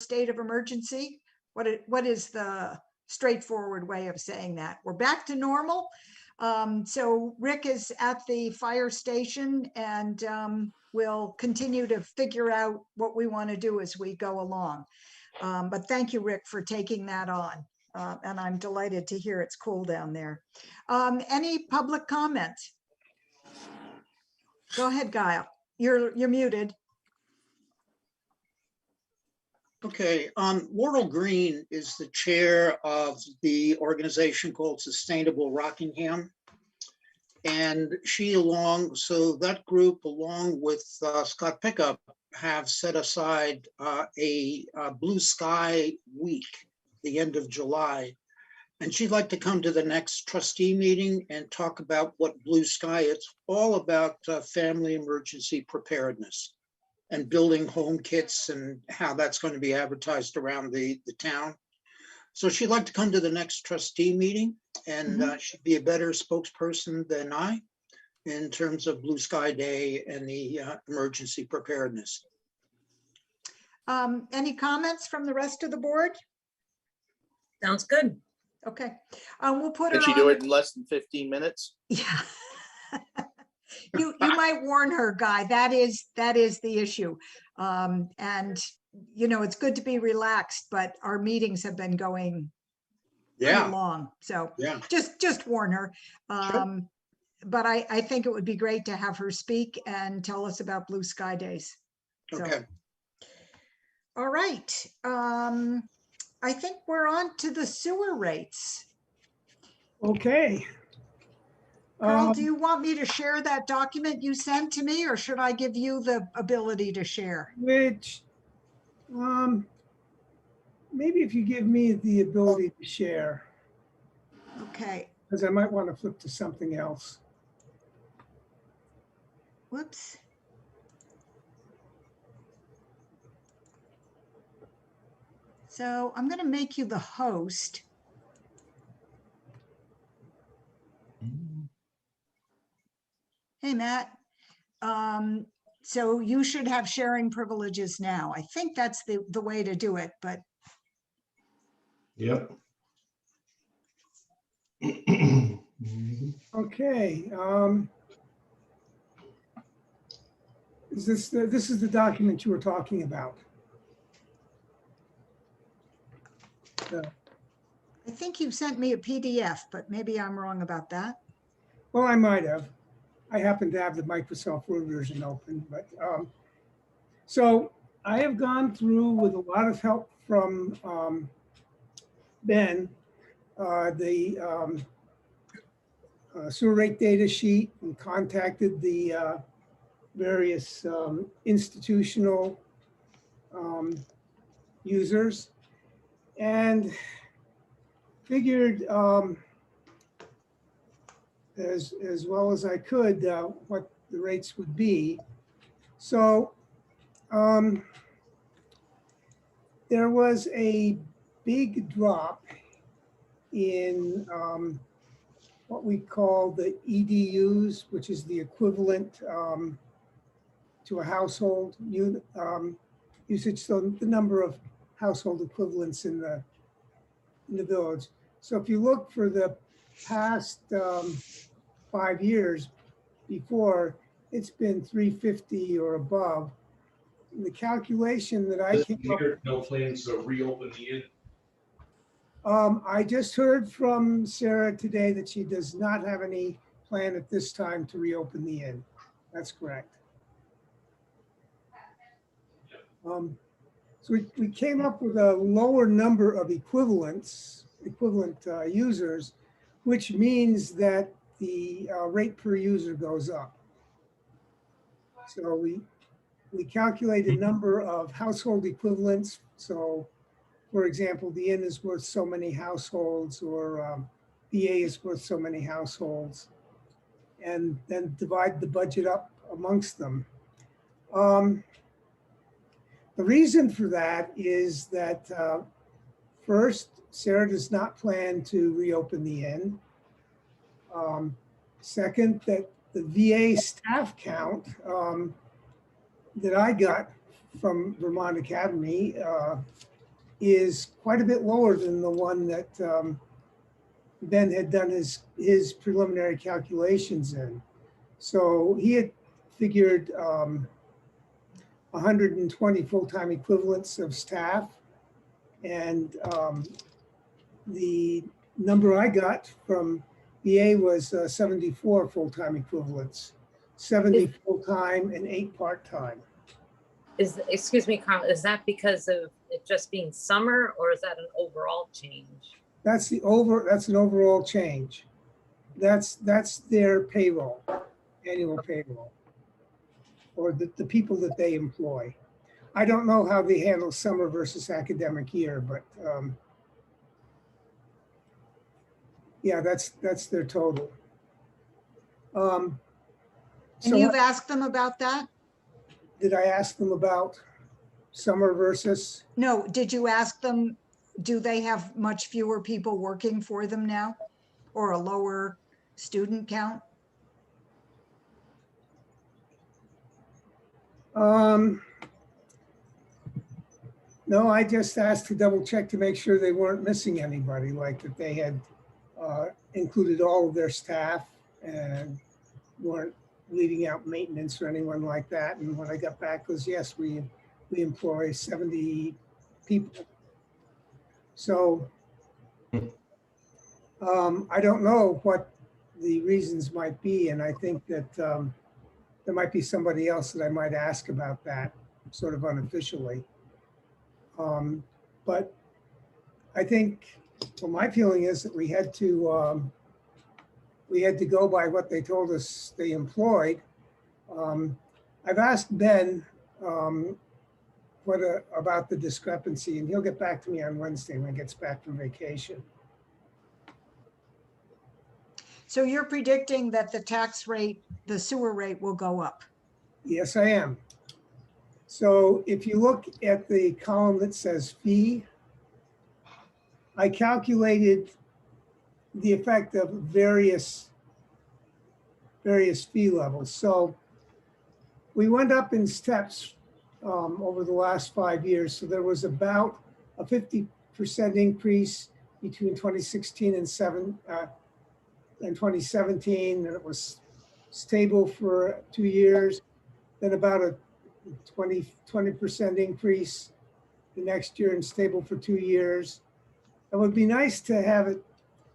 state of emergency? What is the straightforward way of saying that? We're back to normal. So Rick is at the fire station, and we'll continue to figure out what we want to do as we go along. But thank you, Rick, for taking that on. And I'm delighted to hear it's cool down there. Any public comments? Go ahead, Guile. You're muted. Okay, Laurel Green is the chair of the organization called Sustainable Rockingham. And so that group, along with Scott Pickup, have set aside a Blue Sky Week, the end of July. And she'd like to come to the next trustee meeting and talk about what Blue Sky, it's all about family emergency preparedness and building home kits and how that's going to be advertised around the town. So she'd like to come to the next trustee meeting, and she'd be a better spokesperson than I in terms of Blue Sky Day and the emergency preparedness. Any comments from the rest of the board? Sounds good. Okay, we'll put her Can she on. do it in less than 15 minutes? Yeah. You might warn her, Guy. That is the issue. And you know, it's good to be relaxed, but our meetings have been going pretty long. So just warn her. Sure. But I think it would be great to have her speak and tell us about Blue Sky Days. So, Okay. all right. I think we're on to the sewer rates. Okay. Carl, do you want me to share that document you sent to me, or should I give you the ability to share? Which, maybe if you give me the ability to share, Okay. because I might want to flip to something else. Whoops. So I'm going to make you the host. Hey, Matt. So you should have sharing privileges now. I think that's the way to do it, but. Yep. Okay. This is the document you were talking about? I think you sent me a PDF, but maybe I'm wrong about that. Well, I might have. I happen to have the Microsoft Word version open, but so I have gone through with a lot of help from Ben, the sewer rate data sheet, and contacted the various institutional users, and figured as well as I could what the rates would be. So there was a big drop in what we call the EDUs, which is the equivalent to a household unit usage. So the number of household equivalents in the village. So if you look for the past 5 years before, it's been 350 or above. And the calculation that I came up with, no plans to reopen the inn. I just heard from Sarah today that she does not have any plan at this time to reopen the inn. That's correct. So we came up with a lower number of equivalent users, which means that the rate per user goes up. So we calculate a number of household equivalents. So for example, the inn is worth so many households, or VA is worth so many households, and then divide the budget up amongst them. The reason for that is that first, Sarah does not plan to reopen the inn. Second, that the VA staff count that I got from Vermont Academy is quite a bit lower than the one that Ben had done his preliminary calculations in. So he had figured 120 full-time equivalents of staff. And the number I got from BA was 74 full-time equivalents, 70 full-time and 8 part-time. Excuse me, Carl, is that because of it just being summer, or is that an overall change? That's an overall change. That's their payroll, annual payroll, or the people that they employ. I don't know how they handle summer versus academic year, but yeah, that's their total. And So you've asked them about that? did I ask them about summer versus? No, did you ask them, do they have much fewer people working for them now? Or a lower student count? No, I just asked to double check to make sure they weren't missing anybody, like that they had included all of their staff and weren't leaving out maintenance or anyone like that. And when I got back, it was, yes, we employ 70 people. So I don't know what the reasons might be. And I think that there might be somebody else that I might ask about that sort of unofficially. But I think, well, my feeling is that we had to go by what they told us they employed. I've asked Ben about the discrepancy, and he'll get back to me on Wednesday when he gets back from vacation. So you're predicting that the tax rate, the sewer rate will go up? Yes, I am. So if you look at the column that says fee, I calculated the effect of various fee levels. So we went up in steps over the last 5 years. So there was about a 50% increase between 2016 and 2017, and it was stable for 2 years. Then about a 20% increase the next year and stable for 2 years. It would be nice to have it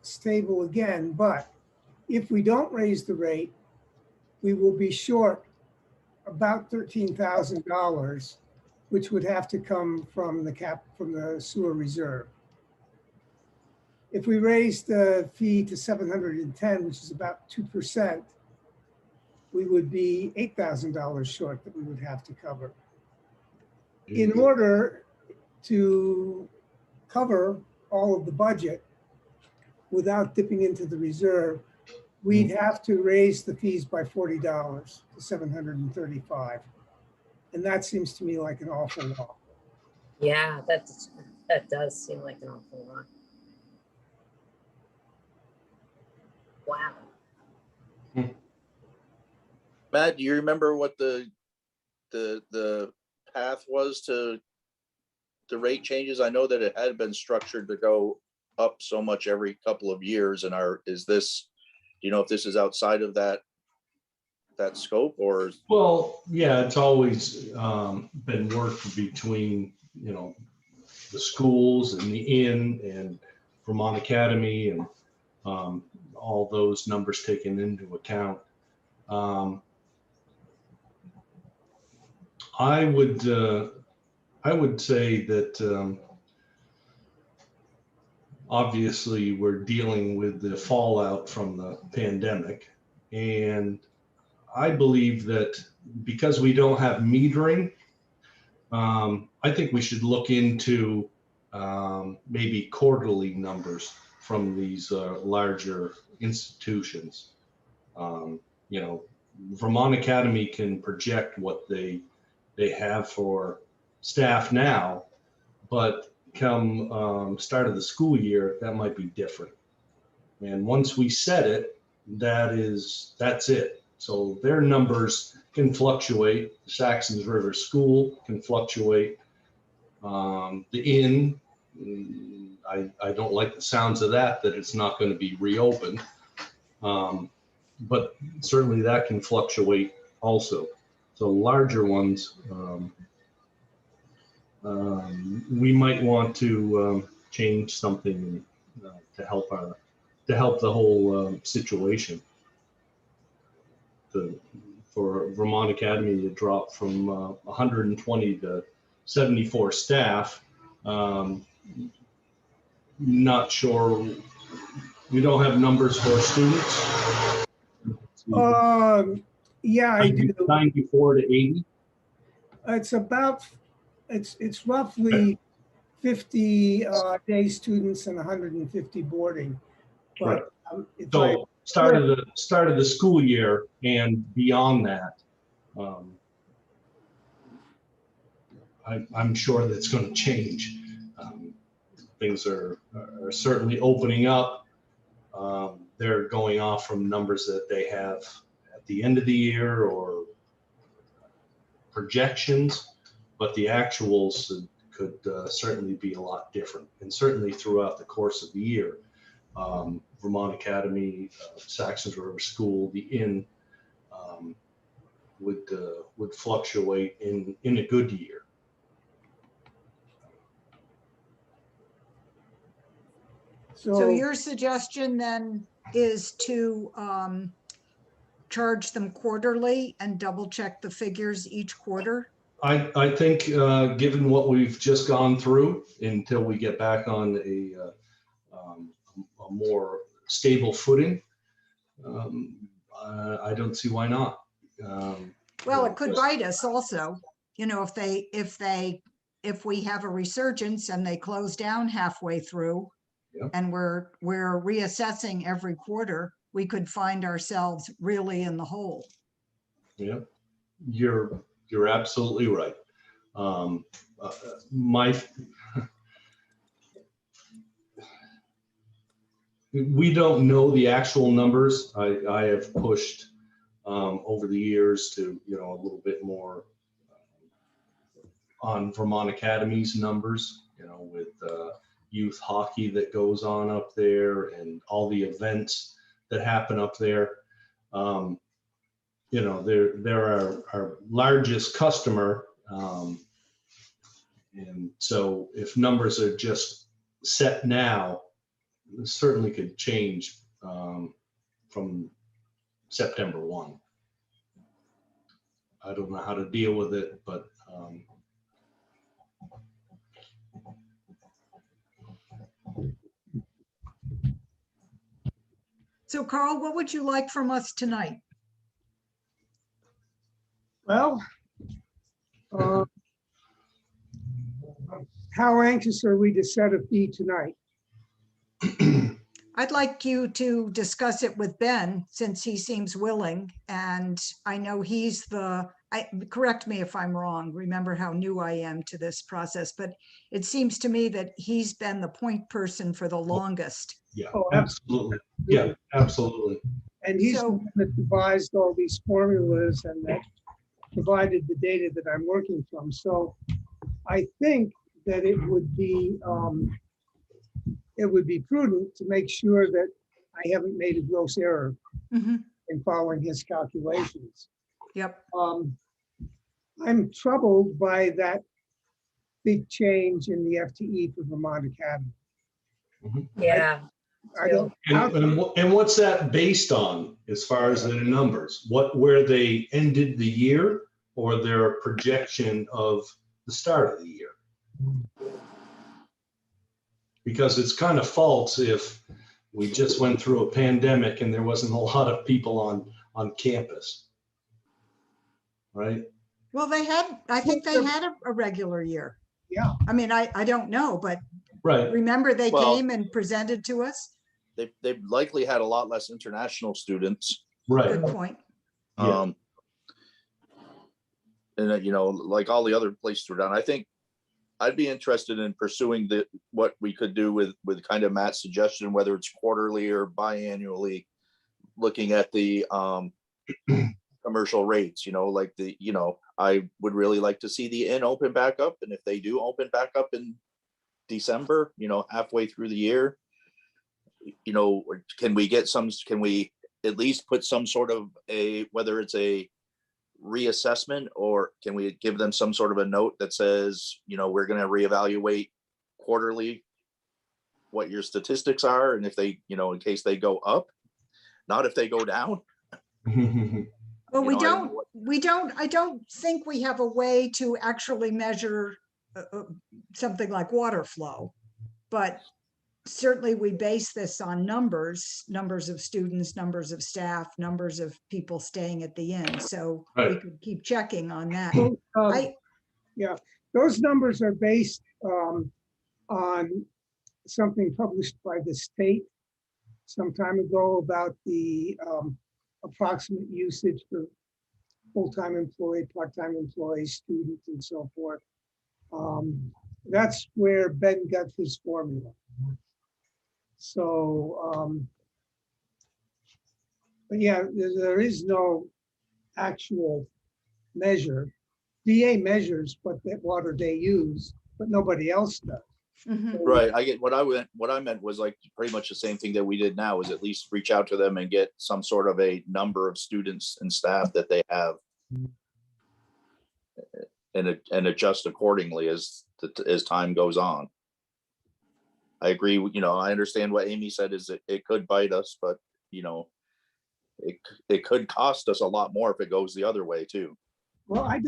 stable again, but if we don't raise the rate, we will be short about $13,000, which would have to come from the sewer reserve. If we raise the fee to 710, which is about 2%, we would be $8,000 short that we would have to cover. In order to cover all of the budget without dipping into the reserve, we'd have to raise the fees by $40 to $735. And that seems to me like an awful lot. Yeah, that does seem like an awful lot. Wow. Matt, do you remember what the path was to the rate changes? I know that it had been structured to go up so much every couple of years, and is this, do you know if this is outside of that scope, or? Well, yeah, it's always been worked between, the schools and the inn and Vermont Academy and all those numbers taken into account. I would say that obviously we're dealing with the fallout from the pandemic, and I believe that because we don't have metering, I think we should look into maybe quarterly numbers from these larger institutions. Vermont Academy can project what they have for staff now, but come start of the school year, that might be different. And once we set it, that's it. So their numbers can fluctuate. The Saxtons River School can fluctuate. The inn I don't like the sounds of that it's not going to be reopened. But certainly that can fluctuate also. So larger ones, we might want to change something to help the whole situation. For Vermont Academy to drop from 120 to 74 staff. Not sure. We don't have numbers for students. Yeah, I do. 94 to 80. It's about, it's roughly 50 day students and 150 boarding. But if I, So start of the school year and beyond that, I'm sure that's going to change. Things are certainly opening up. They're going off from numbers that they have at the end of the year or projections, but the actuals could certainly be a lot different, and certainly throughout the course of the year. Vermont Academy, Saxtons River School, the Inn would fluctuate in a good year. So your suggestion then is to charge them quarterly and double check the figures each quarter? I think given what we've just gone through, until we get back on a more stable footing, I don't see why not. Well, it could bite us also, you know, if we have a resurgence and they close down halfway through. Yep. And we're reassessing every quarter, we could find ourselves really in the hole. Yeah, you're absolutely right. We don't know the actual numbers. I have pushed over the years to, you know, a little bit more on Vermont Academy's numbers, you know, with youth hockey that goes on up there and all the events that happen up there. You know, they're our largest customer. And so if numbers are just set now, it certainly could change from September 1. I don't know how to deal with it, but So Carl, what would you like from us tonight? well, how anxious are we to set a fee tonight? I'd like you to discuss it with Ben, since he seems willing, and I know he's correct me if I'm wrong, remember how new I am to this process, but it seems to me that he's been the point person for the longest. yeah, Oh, absolutely. Yeah, absolutely. And he's the So- one that devised all these formulas and that provided the data that I'm working from. So I think that it would be prudent to make sure that I haven't made a gross error Mhm. in following his calculations. Yep. I'm troubled by that big change in the FTE for Vermont Academy. Yeah. I don't, how, And what's that based on as far as the numbers? Where they ended the year or their projection of the start of the year? Because it's kind of false if we just went through a pandemic and there wasn't a lot of people on campus, right? Well, I think they had a regular year. yeah, I mean, I don't know, but Right. remember they Well- came and presented to us? They've likely had a lot less international students. Right. Good point. Yeah. And you know, like all the other places were done, I think I'd be interested in pursuing what we could do with kind of Matt's suggestion, whether it's quarterly or biannually, looking at the commercial rates, you know, like I would really like to see the Inn open back up. And if they do open back up in December, halfway through the year? Can we at least put some sort of whether it's a reassessment, or can we give them some sort of a note that says, we're going to reevaluate quarterly what your statistics are, and if they, in case they go up, not if they go down. Well, I I don't think we have a way to actually measure something like water flow, but certainly we base this on numbers of students, numbers of staff, numbers of people staying at the inn. So we Right. could keep checking on that. Well, I, Yeah, those numbers are based on something published by the state some time ago about the approximate usage for full-time employee, part-time employee, students, and so forth. That's where Ben got his formula. So, but yeah, there is no actual measure. VA measures what water they use, but nobody else does. mhm. Right. I get what I meant was like pretty much the same thing that we did now, is at least reach out to them and get some sort of a number of students and staff that they have, and adjust accordingly as time goes on. I agree. I understand what Amy said, is it could bite us, but it could cost us a lot more if it goes the other way too. Well, I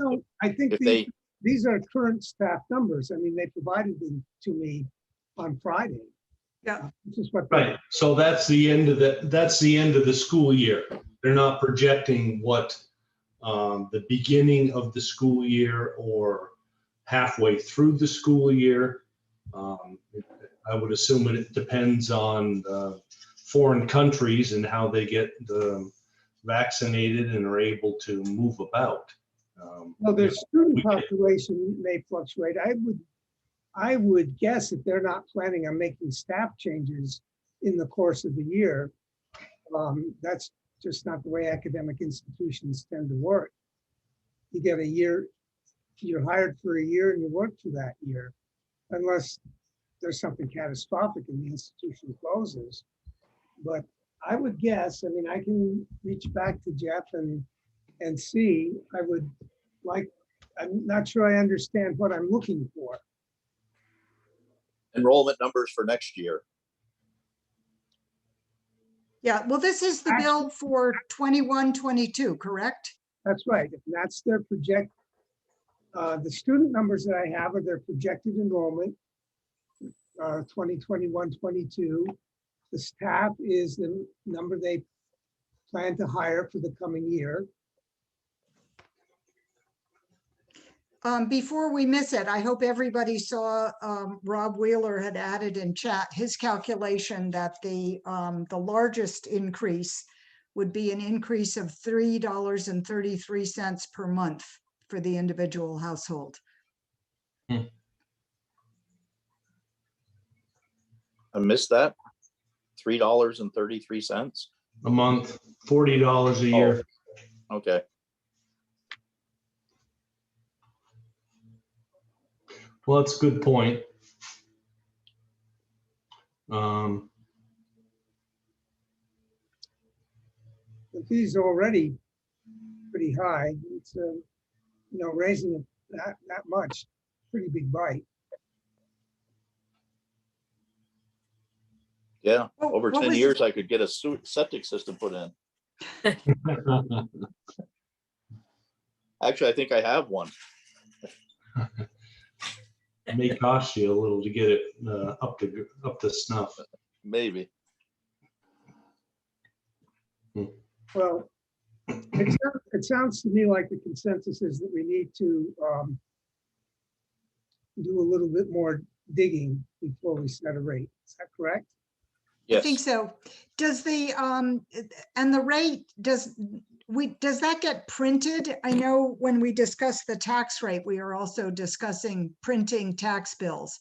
think If these are current staff numbers. I mean, they provided them to me on Friday. Yeah. This is what. Right, so that's the end of the school year. They're not projecting what the beginning of the school year or halfway through the school year. I would assume it depends on foreign countries and how they get vaccinated and are able to move about. Well, their student population may fluctuate. I would guess that they're not planning on making staff changes in the course of the year. That's just not the way academic institutions tend to work. You get a year, you're hired for a year and you work for that year, unless there's something catastrophic and the institution closes. But I would guess, I mean, I can reach back to Jeff and see. I'm not sure I understand what I'm looking for. enrollment numbers for next year. Yeah, well, this is the bill for 21-22, correct? That's right. If that's their the student numbers that I have are their projected enrollment, 2021-22. The staff is the number they plan to hire for the coming year. Before we miss it, I hope everybody saw Rob Wheeler had added in chat his calculation that the largest increase would be an increase of $3.33 per month for the individual household. I missed that. $3.33 a month, $40 a year. Okay. Well, that's a good point. The fees are already pretty high. It's raising it that much, pretty big bite. Yeah. Oh, Over what 10 was- years, I could get a septic system put in. Actually, I think I have one. It may cost you a little to get it up to snuff. Maybe. Well, it sounds to me like the consensus is that we need to do a little bit more digging before we set a rate. Is that correct? I think Yes. so. Does the, and the rate, does that get printed? I know when we discuss the tax rate, we are also discussing printing tax bills.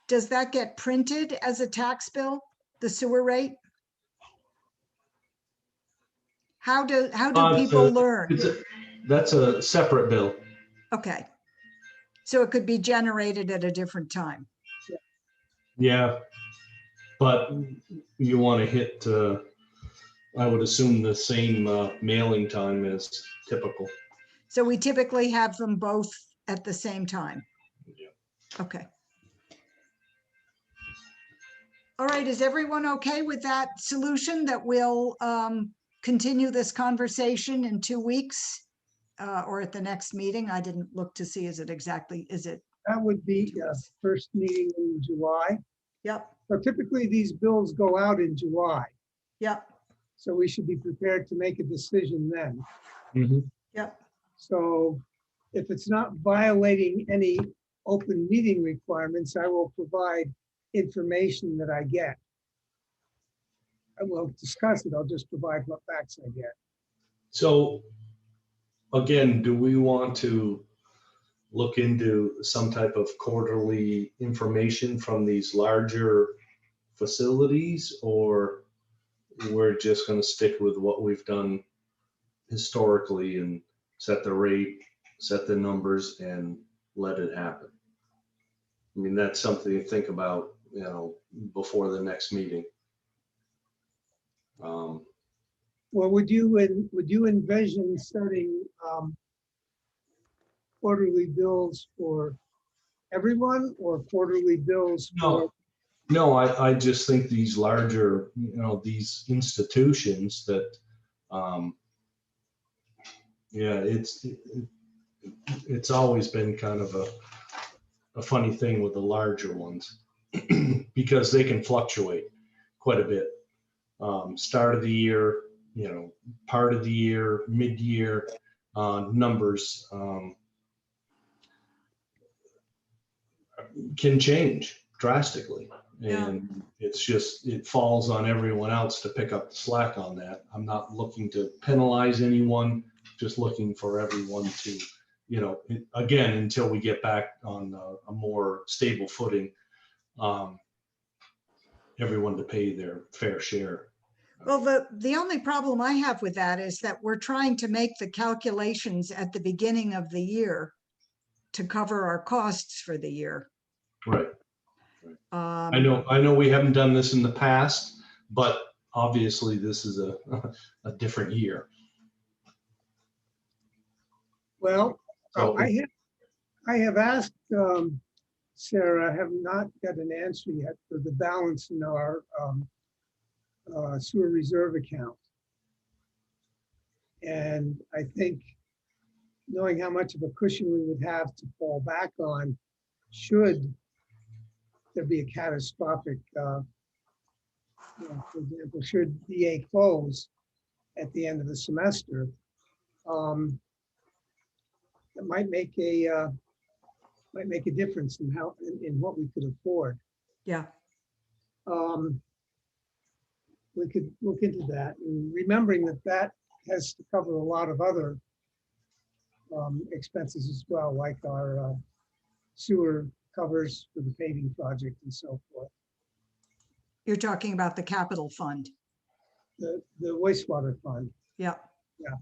Does that get printed as a tax bill, the sewer rate? How do It's people a- learn? That's a separate bill. Okay. So it could be generated at a different time. Yeah, but you want to hit, I would assume the same mailing time as typical. So we typically have them both at the same time. Yeah. Okay. All right, is everyone okay with that solution, that we'll continue this conversation in 2 weeks or at the next meeting? I didn't look to see, is it That would be Yes. first meeting in July. Yep, So typically these bills go out in July, yep, so we should be prepared to make a decision then. Mhm. yep. So if it's not violating any open meeting requirements, I will provide information that I get. I will discuss it. I'll just provide what facts I get. So again, do we want to look into some type of quarterly information from these larger facilities, or we're just going to stick with what we've done historically and set the rate, set the numbers, and let it happen? I mean, that's something to think about, before the next meeting. Well, would you envision setting quarterly bills for everyone or quarterly bills for? No, I just think these larger, these institutions that, yeah, it's always been kind of a funny thing with the larger ones because they can fluctuate quite a bit. Start of the year, part of the year, mid-year numbers can change drastically. Yeah. And it falls on everyone else to pick up the slack on that. I'm not looking to penalize anyone, just looking for everyone to, again, until we get back on a more stable footing, everyone to pay their fair share. Well, the only problem I have with that is that we're trying to make the calculations at the beginning of the year to cover our costs for the year. Right. Um, I know we haven't done this in the past, but obviously this is a different year. Well, So I have asked Sarah, I have not got an answer yet for the balance in our sewer reserve account. And I think knowing how much of a cushion we would have to fall back on, should there be a catastrophic, for example, should DA close at the end of the semester, it might make a difference in in what we could afford. yeah, We could look into that, and remembering that has to cover a lot of other expenses as well, like our sewer covers for the paving project and so forth. you're talking about the capital fund. The wastewater fund. Yeah. Yeah.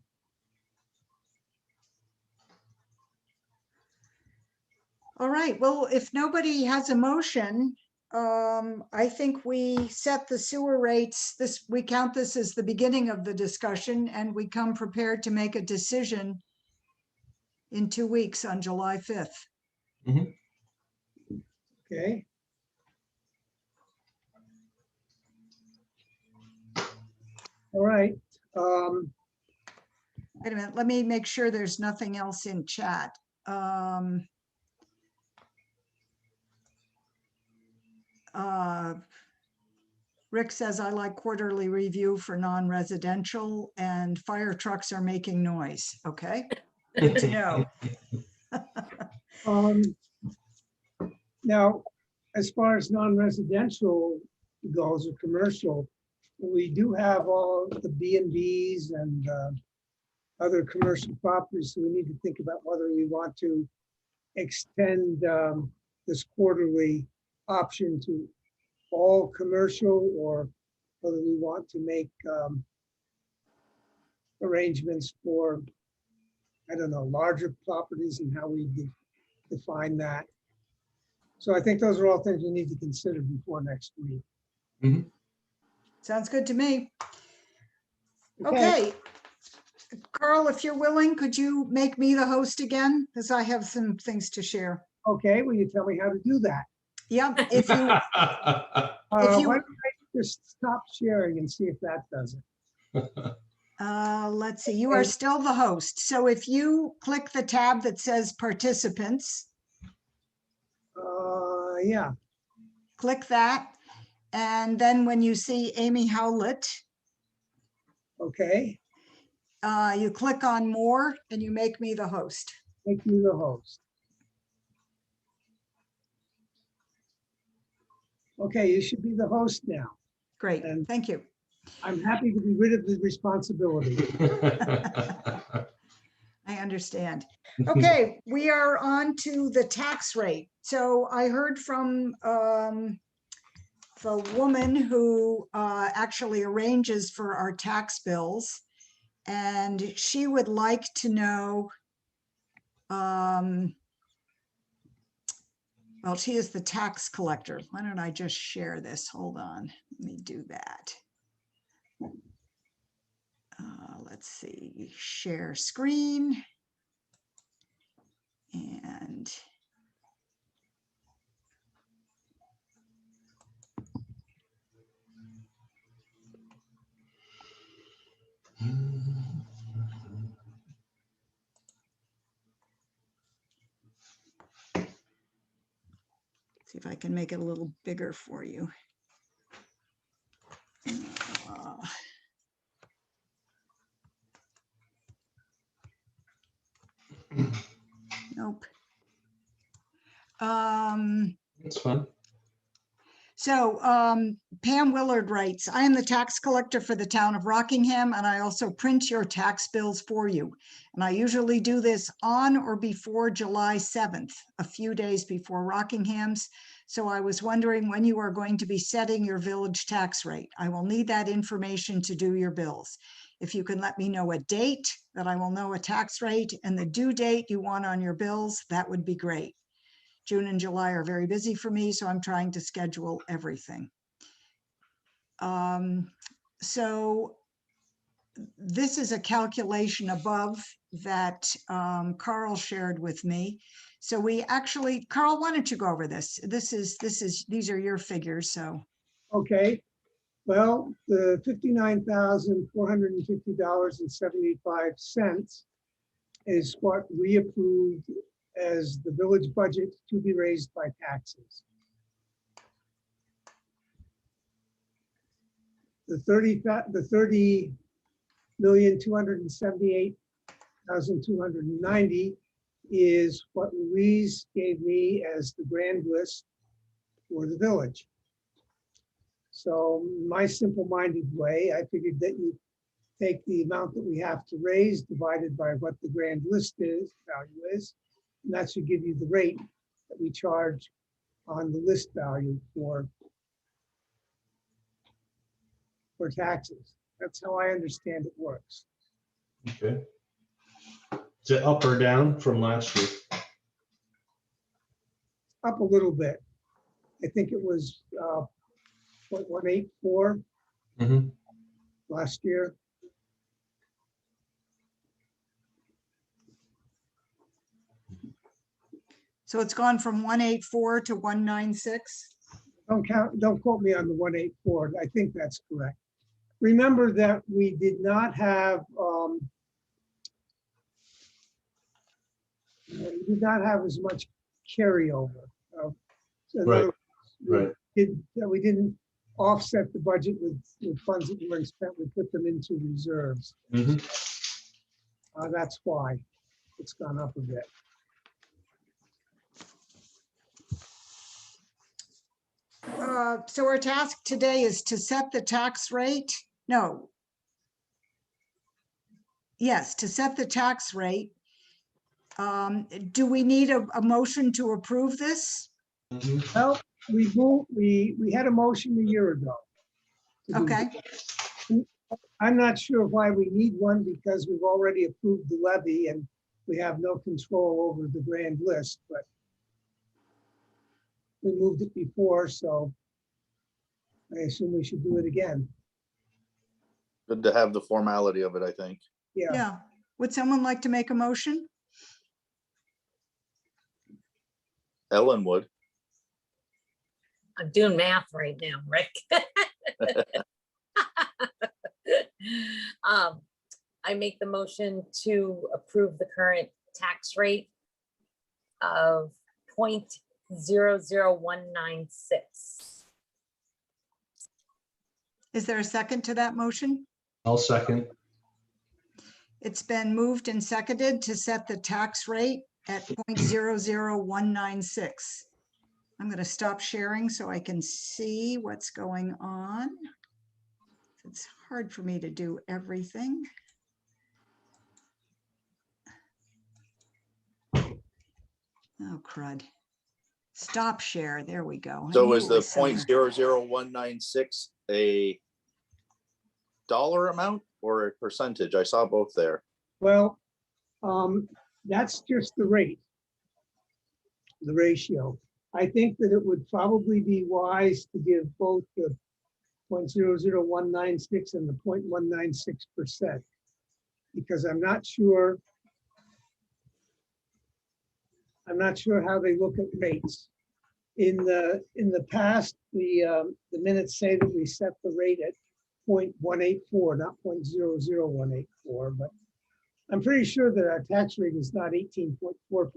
All right, well, if nobody has a motion, I think we set the sewer rates. We count this as the beginning of the discussion, and we come prepared to make a decision in 2 weeks on July 5th. Okay. All right. Wait a minute, let me make sure there's nothing else in chat. Rick says, I like quarterly review for non-residential, and fire trucks are making noise. Okay, good to know. Now, as far as non-residential goes or commercial, we do have all the B&Bs and other commercial properties. So we need to think about whether we want to extend this quarterly option to all commercial, or whether we want to make arrangements for, I don't know, larger properties and how we define that. So I think those are all things we need to consider before next week. Sounds good to me. Okay. Carl, if you're willing, could you make me the host again? Because I have some things to share. Okay, will you tell me how to do that? Yeah, if you, Why if you, don't I just stop sharing and see if that does it? let's see, you are still the host. So if you click the tab that says participants, Yeah, click that. And then when you see Amy Howlett, okay, you click on more and you make me the host. make you the host. Okay, you should be the host now. Great, And- thank you. I'm happy to be rid of the responsibility. I understand. Okay, we are on to the tax rate. So I heard from the woman who actually arranges for our tax bills. And she would like to know, well, she is the tax collector. Why don't I just share this? Hold on, let me do that. Let's see, share screen. And see if I can make it a little bigger for you. Nope. That's fun. So Pam Willard writes, I am the tax collector for the town of Rockingham, and I also print your tax bills for you. And I usually do this on or before July 7th, a few days before Rockingham's. So I was wondering when you are going to be setting your village tax rate. I will need that information to do your bills. If you can let me know a date that I will know a tax rate and the due date you want on your bills, that would be great. June and July are very busy for me, so I'm trying to schedule everything. So this is a calculation above that Carl shared with me. So we actually, Carl, why don't you go over this? These are your figures, so. Okay, well, the $59,450.75 is what we approved as the village budget to be raised by taxes. The 30,278,290 is what Louise gave me as the grand list for the village. So my simple-minded way, I figured that you take the amount that we have to raise divided by what the grand list value is, and that should give you the rate that we charge on the list value for taxes. That's how I understand it works. Okay. Is it up or down from last year? Up a little bit. I think it was 184 last year. So it's gone from 184 to 196. Don't quote me on the 184. I think that's correct. Remember that we did not have as much carryover. So in other words, we didn't offset the budget with funds that weren't spent. We put them into reserves. That's why it's gone up a bit. So our task today is to set the tax rate. No. Yes, to set the tax rate. Do we need a motion to approve this? Well, we had a motion a year ago. to do Okay, this. I'm not sure why we need one because we've already approved the levy and we have no control over the grand list, but We moved it before, so I assume we should do it again. Good to have the formality of it, I think. Yeah, Yeah. Would someone like to make a motion? Ellen would. I'm doing math right now, Rick. I make the motion to approve the current tax rate of 0.00196. Is there a second to that motion? I'll second. It's been moved and seconded to set the tax rate at 0.00196. I'm going to stop sharing so I can see what's going on. It's hard for me to do everything. Oh, crud. Stop share. There we go. I So knew is it the was somewhere. 0.00196 a dollar amount or a percentage? I saw both there. well, that's just the rate, the ratio. I think that it would probably be wise to give both the 0.00196 and the 0.196%, because I'm not sure how they look at rates. In the past, the minutes say that we set the rate at 0.184, not 0.00184, but I'm pretty sure that our tax rate is not 18.4% or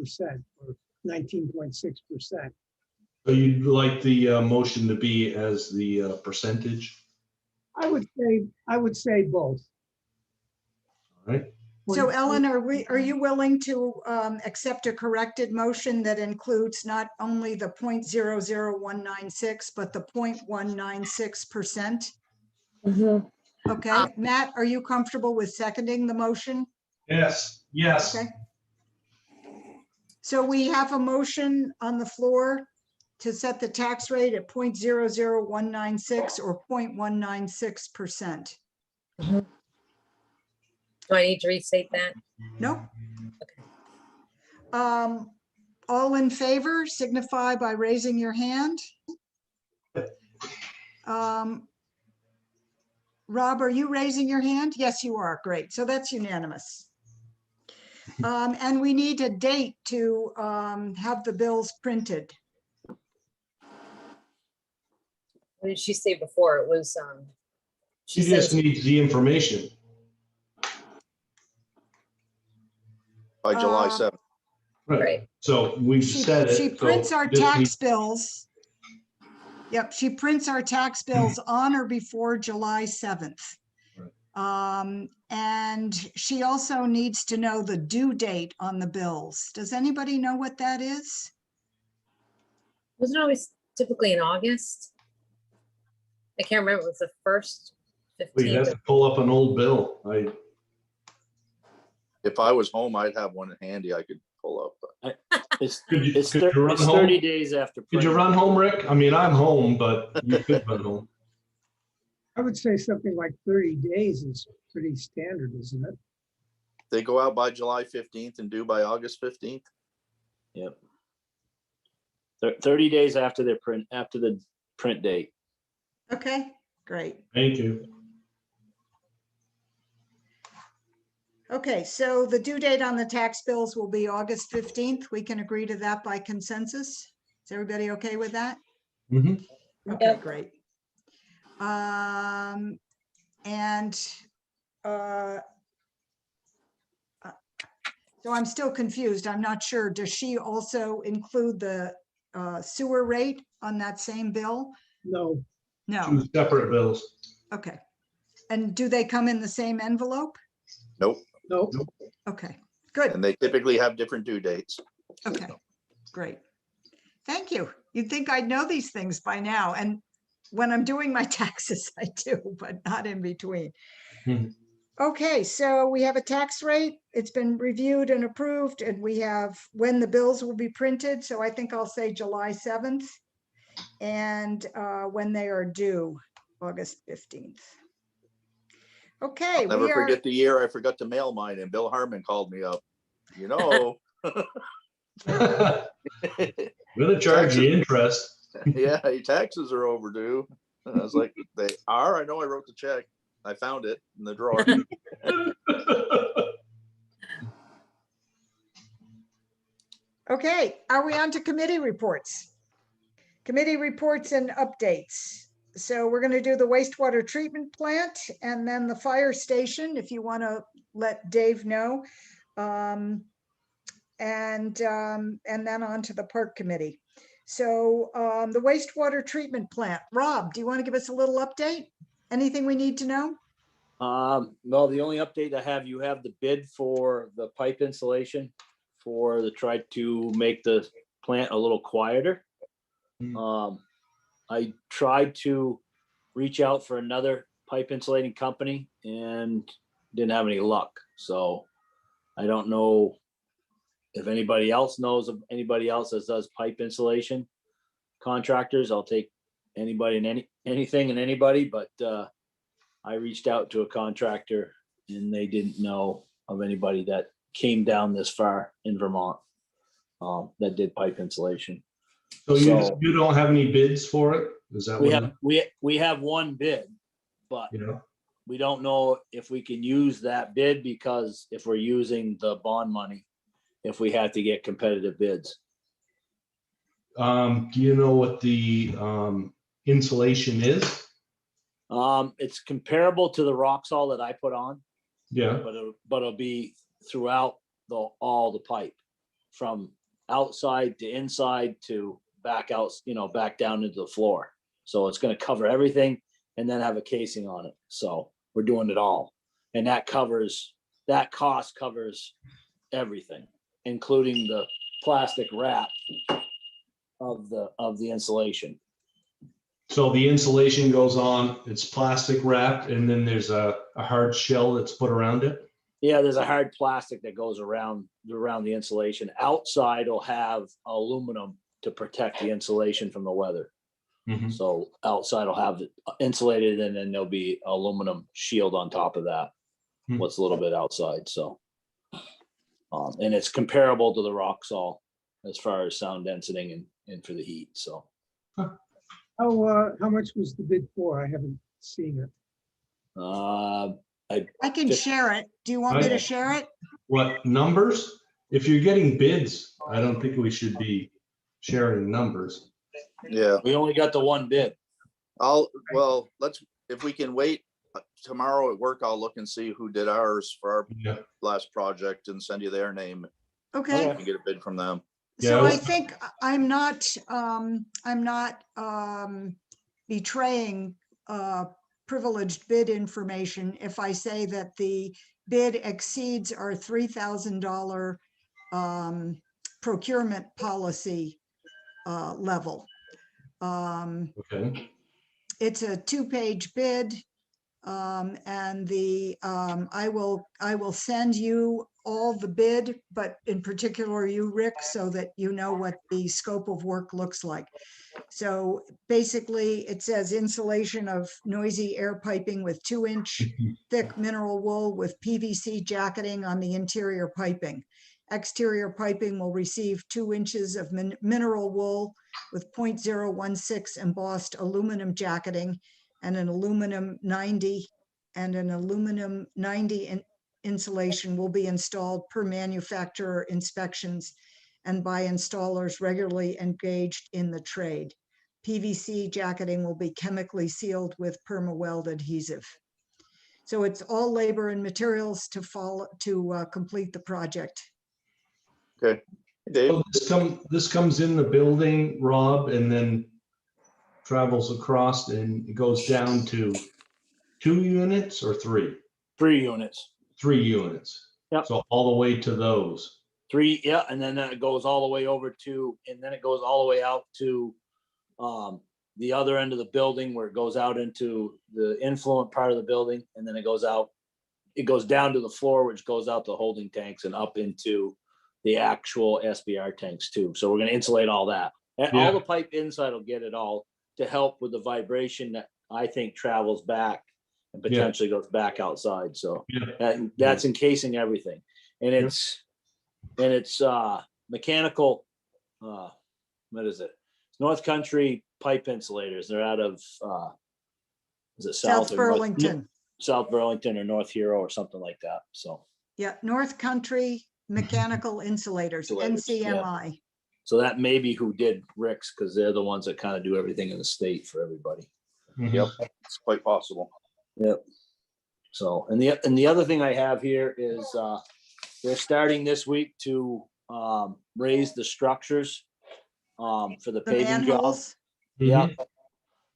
19.6%. So you'd like the motion to be as the percentage, I would say both. all right? So Ellen, are you willing to accept a corrected motion that includes not only the 0.00196, but the 0.196%? Okay, Matt, are you comfortable with seconding the motion? Yes, yes. Okay. So we have a motion on the floor to set the tax rate at 0.00196 or 0.196%. Do I need to restate that? Nope. All in favor signify by raising your hand. Rob, are you raising your hand? Yes, you are. Great. So that's unanimous. And we need a date to have the bills printed. What did she say before? It was, She she just said, needs the information. By July 7th. right. So we've She said it. she so prints our this tax needs- bills. Yep, she prints our tax bills on or before July 7th. And she also needs to know the due date on the bills. Does anybody know what that is? Wasn't it always typically in August? I can't remember. It was the first Well, you have 15th. to pull up an old bill. If I was home, I'd have one handy I could pull up. But It's Could you, it's could thir- you run it's home? 30 days after. Could you print. run home, Rick? I mean, I'm home, but you could run home. I would say something like 30 days is pretty standard, isn't it? they go out by July 15th and due by August 15th. Yep. 30 days after the print date. Okay, great. Thank you. Okay, so the due date on the tax bills will be August 15th. We can agree to that by consensus. Is everybody okay with that? Mhm. Okay, Yep. great. And so I'm still confused. I'm not sure. Does she also include the sewer rate on that same bill? No, No. Two separate bills. Okay. And do they come in the same envelope? Nope. no. Okay, good. And they typically have different due dates. Okay, great. Thank you. You'd think I'd know these things by now. And when I'm doing my taxes, I do, but not in between. Mhm. Okay, so we have a tax rate. It's been reviewed and approved, and we have when the bills will be printed. So I think I'll say July 7th. And when they are due, August 15th. Okay, Never we are, forget the year I forgot to mail mine and Bill Harmon called me up. You know, Gonna charge you interest. Yeah, your taxes are overdue. And I was like, they are? I know I wrote the check. I found it in the drawer. Okay, are we on to committee reports? Committee reports and updates. So we're going to do the wastewater treatment plant and then the fire station, if you want to let Dave know. And then on to the park committee. So the wastewater treatment plant. Rob, do you want to give us a little update? Anything we need to know? Well, the only update I have, you have the bid for the pipe insulation for the try to make the plant a little quieter. I tried to reach out for another pipe insulating company and didn't have any luck. So I don't know if anybody else knows of anybody else that does pipe insulation contractors. I'll take anybody and anything and anybody, but I reached out to a contractor and they didn't know of anybody that came down this far in Vermont that did pipe insulation. So So- you don't have any bids for it? Is that We what? have, we have one bid, but You know, we don't know if we can use that bid because if we're using the bond money, if we had to get competitive bids. do you know what the insulation is? It's comparable to the rock salt that I put on, Yeah. but it'll be throughout all the pipe from outside to inside to back out, back down into the floor. So it's going to cover everything and then have a casing on it. So we're doing it all. And that cost covers everything, including the plastic wrap of the insulation. So the insulation goes on, it's plastic wrapped, and then there's a hard shell that's put around it? Yeah, there's a hard plastic that goes around the insulation. Outside will have aluminum to protect the insulation from the weather. Mhm. So outside will have it insulated and then there'll be aluminum shield on top of that. Hmm. What's a little bit outside, so. And it's comparable to the rock salt as far as sound density and for the heat, so. How much was the bid for? I haven't seen it. I can share it. Do you want me to share it? What numbers? If you're getting bids, I don't think we should be sharing numbers. Yeah, We only got the one bid. if we can wait tomorrow at work, I'll look and see who did ours for our Yeah. last project and send you their name. Okay. And get a bid from them. So Yeah. I think I'm not betraying privileged bid information if I say that the bid exceeds our $3,000 procurement policy level. Okay. It's a 2-page bid. And I will send you all the bid, but in particular you, Rick, so that you know what the scope of work looks like. So basically it says insulation of noisy air piping with 2-inch thick mineral wool with PVC jacketing on the interior piping. Exterior piping will receive 2 inches of mineral wool with 0.016 embossed aluminum jacketing and an aluminum 90 insulation will be installed per manufacturer inspections and by installers regularly engaged in the trade. PVC jacketing will be chemically sealed with perma-weld adhesive. So it's all labor and materials to complete the project. Okay, Dave. So this comes in the building, Rob, and then travels across and it goes down to 2 units or 3? 3 units. 3 units. Yep. So all the way to those. 3, yeah, and then it goes all the way over to, and then it goes all the way out to the other end of the building where it goes out into the influent part of the building, and then it goes down to the floor, which goes out the holding tanks and up into the actual SBR tanks too. So we're gonna insulate all that. And Yeah. all the pipe inside will get it all to help with the vibration that I think travels back and Yeah. potentially goes back outside. So Yeah. that's encasing everything. And it's mechanical, what is it? North Country Pipe Insulators. They're out of, is it South? South or North- Burlington. South Burlington or North Hero or something like that. So, Yeah, North Country Mechanical Insulators, Insulators, yeah. NCMI. so that may be who did Rick's, because they're the ones that kind of do everything in the state for everybody. Yep, it's quite possible. Yep. So, and the other thing I have here is, they're starting this week to, raise the structures, for the The paving job. manholes. Yeah,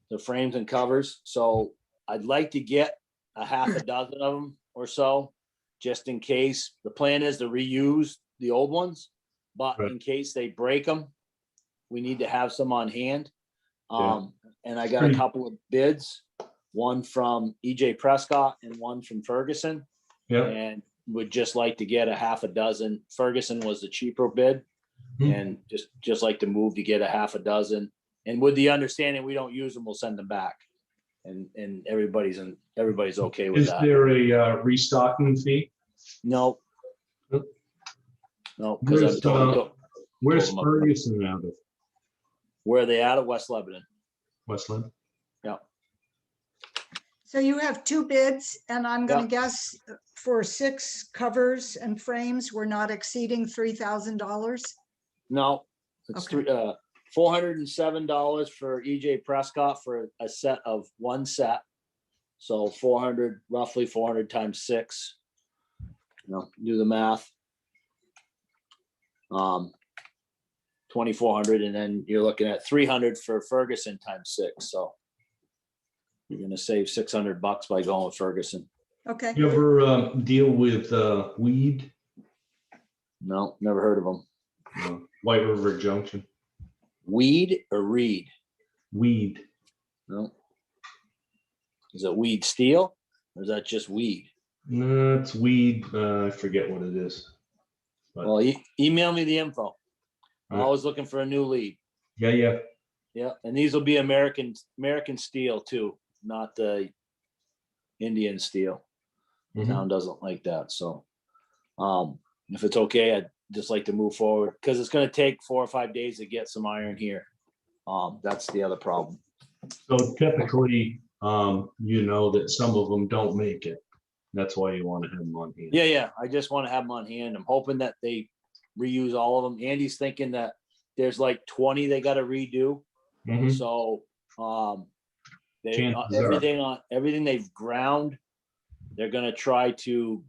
the frames and covers. So I'd like to get a half a dozen of them or so, just in case. The plan is to reuse the old ones, but Right. in case they break them, we need to have some on hand. Yeah. And I got a couple of bids, one from EJ Prescott and one from Ferguson, Yeah. and would just like to get a half a dozen. Ferguson was the cheaper bid, and just like to move to get a half a dozen. And with the understanding we don't use them, we'll send them back. And everybody's okay with Is that. there a restocking fee? No. Nope. No, because Where's them up. Ferguson out of? where are they out of West Lebanon? Westland? Yeah. So you have two bids, and I'm gonna Yep. guess for 6 covers and frames, we're not exceeding $3,000. No, it's Okay. $407 for EJ Prescott for a set of one set. So 400, roughly 400 times 6. Do the math. 2,400, and then you're looking at 300 for Ferguson times 6. So you're gonna save $600 by going with Ferguson. Okay, You ever deal with weed? No, never heard of them. No. White River Junction? Weed or reed? Weed. No. Is it weed steel or is that just weed? No, it's weed. I forget what it is. But- Well, email me the info. I'm Right. always looking for a new lead. Yeah. Yeah, and these will be American steel too, not the Indian steel. Mhm. Town doesn't like that, so if it's okay, I'd just like to move forward because it's going to take 4 or 5 days to get some iron here. That's the other problem. So typically, you know that some of them don't make it. That's why you want to have them on hand. Yeah, I just want to have them on hand. I'm hoping that they reuse all of them. Andy's thinking that there's like 20 they got to redo. Mhm. So Chances are. everything they've ground, they're gonna try to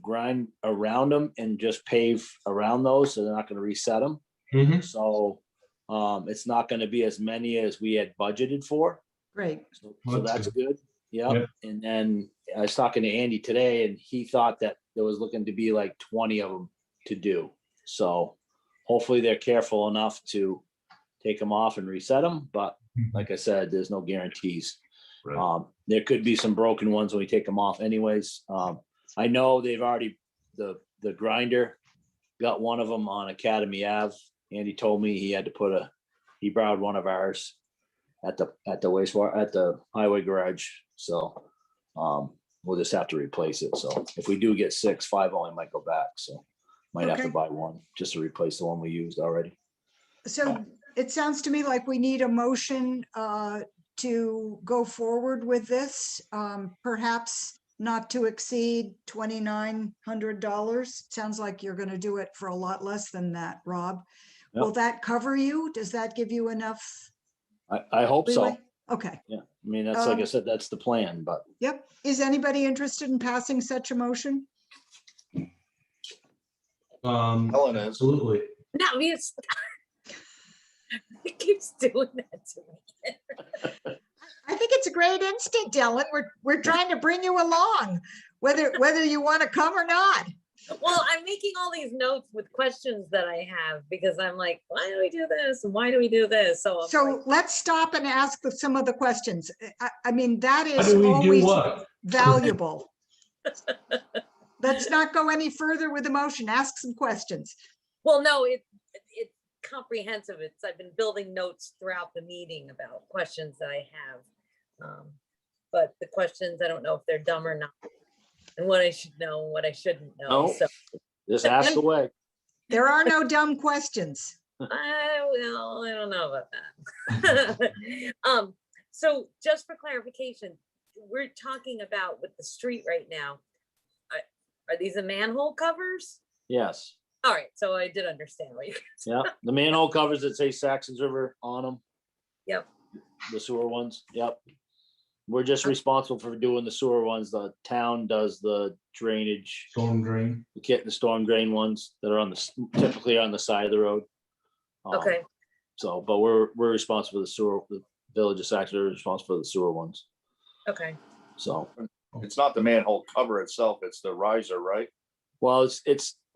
grind around them and just pave around those, so they're not gonna reset them. Mhm. So it's not gonna be as many as we had budgeted for. great. So That's that's good. Yep. Yep. And then I was talking to Andy today and he thought that there was looking to be like 20 of them to do. So hopefully they're careful enough to take them off and reset them. But like I said, there's no guarantees. Right. There could be some broken ones when we take them off anyways. I know they've already, the grinder got one of them on Academy Ave. Andy told me he had to he borrowed one of ours at the wastewater, at the highway garage. So we'll just have to replace it. So if we do get 6, 5 only might go back. So might have to Okay. buy one just to replace the one we used already. So it sounds to me like we need a motion to go forward with this, perhaps not to exceed $2,900. Sounds like you're going to do it for a lot less than that, Rob. Yep. Will that cover you? Does that give you enough I hope so. leeway? Okay, Yeah. I mean, that's like I said, that's the plan, but yep. Is anybody interested in passing such a motion? Helen is. Absolutely. No, I mean, it's. It keeps doing that to me. I think it's a great instinct, Ellen. We're trying to bring you along, whether you want to come or not. Well, I'm making all these notes with questions that I have because I'm like, why do we do this? And why do we do this? So, I'm So like, let's stop and ask some of the questions. I mean, that How is do we do always what? valuable. Let's not go any further with the motion. Ask some questions. well, no, it's comprehensive. I've been building notes throughout the meeting about questions that I have. But the questions, I don't know if they're dumb or not, and what I should know and what I shouldn't know. No. So just ask away. There are no dumb questions. I don't know about that. So just for clarification, we're talking about with the street right now. Are these the manhole covers? Yes, All right, so I did understand what you. yeah, the manhole covers that say Saxons River on them, Yep, the sewer ones, yep. We're just responsible for doing the sewer ones. The town does the drainage, Storm drain. the storm drain ones that are on the, typically on the side of the road. okay, So, but we're responsible for the sewer, the village of Saxon River is responsible for the sewer ones, okay, so. It's not the manhole cover itself, it's the riser, right? Well,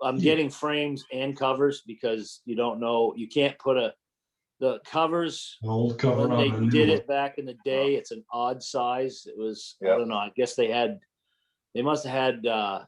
I'm getting frames and covers because you don't know, you can't put the covers, An old cover when on they a new did one. it back in the day, it's an odd size. It was, I Yeah. don't know, I guess they must have had, I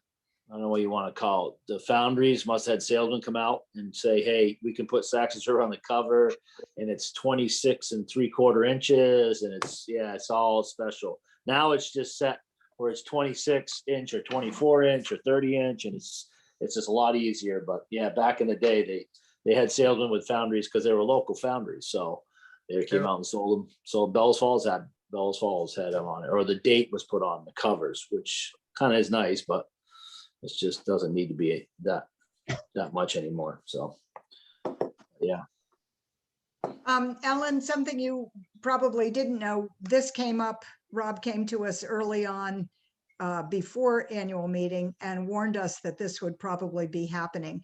don't know what you want to call it. The foundries must have had salesmen come out and say, hey, we can put Saxon's River on the cover and it's 26 3/4 inches and it's all special. Now it's just set where it's 26 inch or 24 inch or 30 inch and it's just a lot easier. But yeah, back in the day, they had salesmen with foundries because they were local foundries. So they came out and sold them. So Bells Falls had them on it, or the date was put on the covers, which kind of is nice, but it just doesn't need to be that much anymore. So, yeah. Ellen, something you probably didn't know, this came up, Rob came to us early on before annual meeting and warned us that this would probably be happening.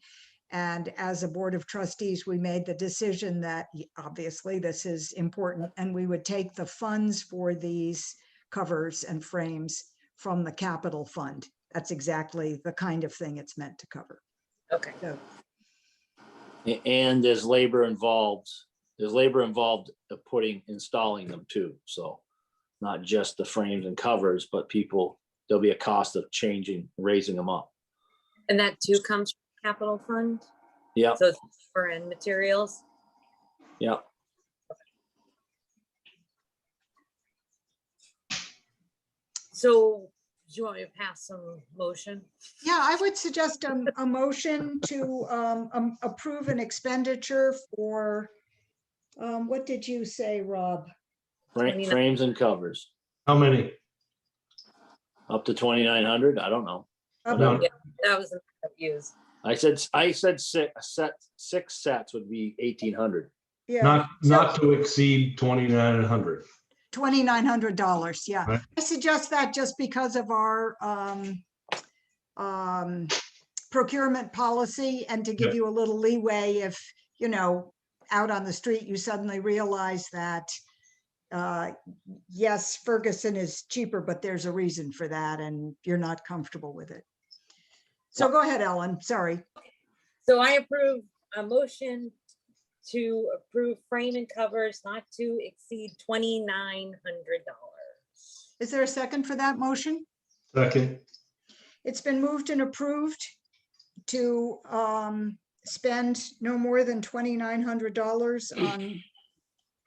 And as a board of trustees, we made the decision that obviously this is important and we would take the funds for these covers and frames from the capital fund. That's exactly the kind of thing it's meant to cover. okay, So, And there's labor involved. There's labor involved of installing them too. So not just the frames and covers, but there'll be a cost of raising them up. and that too comes from capital fund, Yeah, so it's for end materials. yeah. So do you want me to pass some motion? yeah, I would suggest a motion to approve an expenditure for, what did you say, Rob? 29. Frames and covers How many? up to 2,900. I don't know. About- Yeah, that was used. I said six sets would be 1,800. Yeah, Not to exceed 2,900. $2,900, yeah. Right. I suggest that just because of our procurement policy and to give Yeah. you a little leeway if, out on the street, you suddenly realize that, yes, Ferguson is cheaper, but there's a reason for that and you're not comfortable with it. So go ahead, Ellen, sorry. So I approve a motion to approve frame and covers not to exceed $2,900. Is there a second for that motion? Second. It's been moved and approved to spend no more than $2,900 on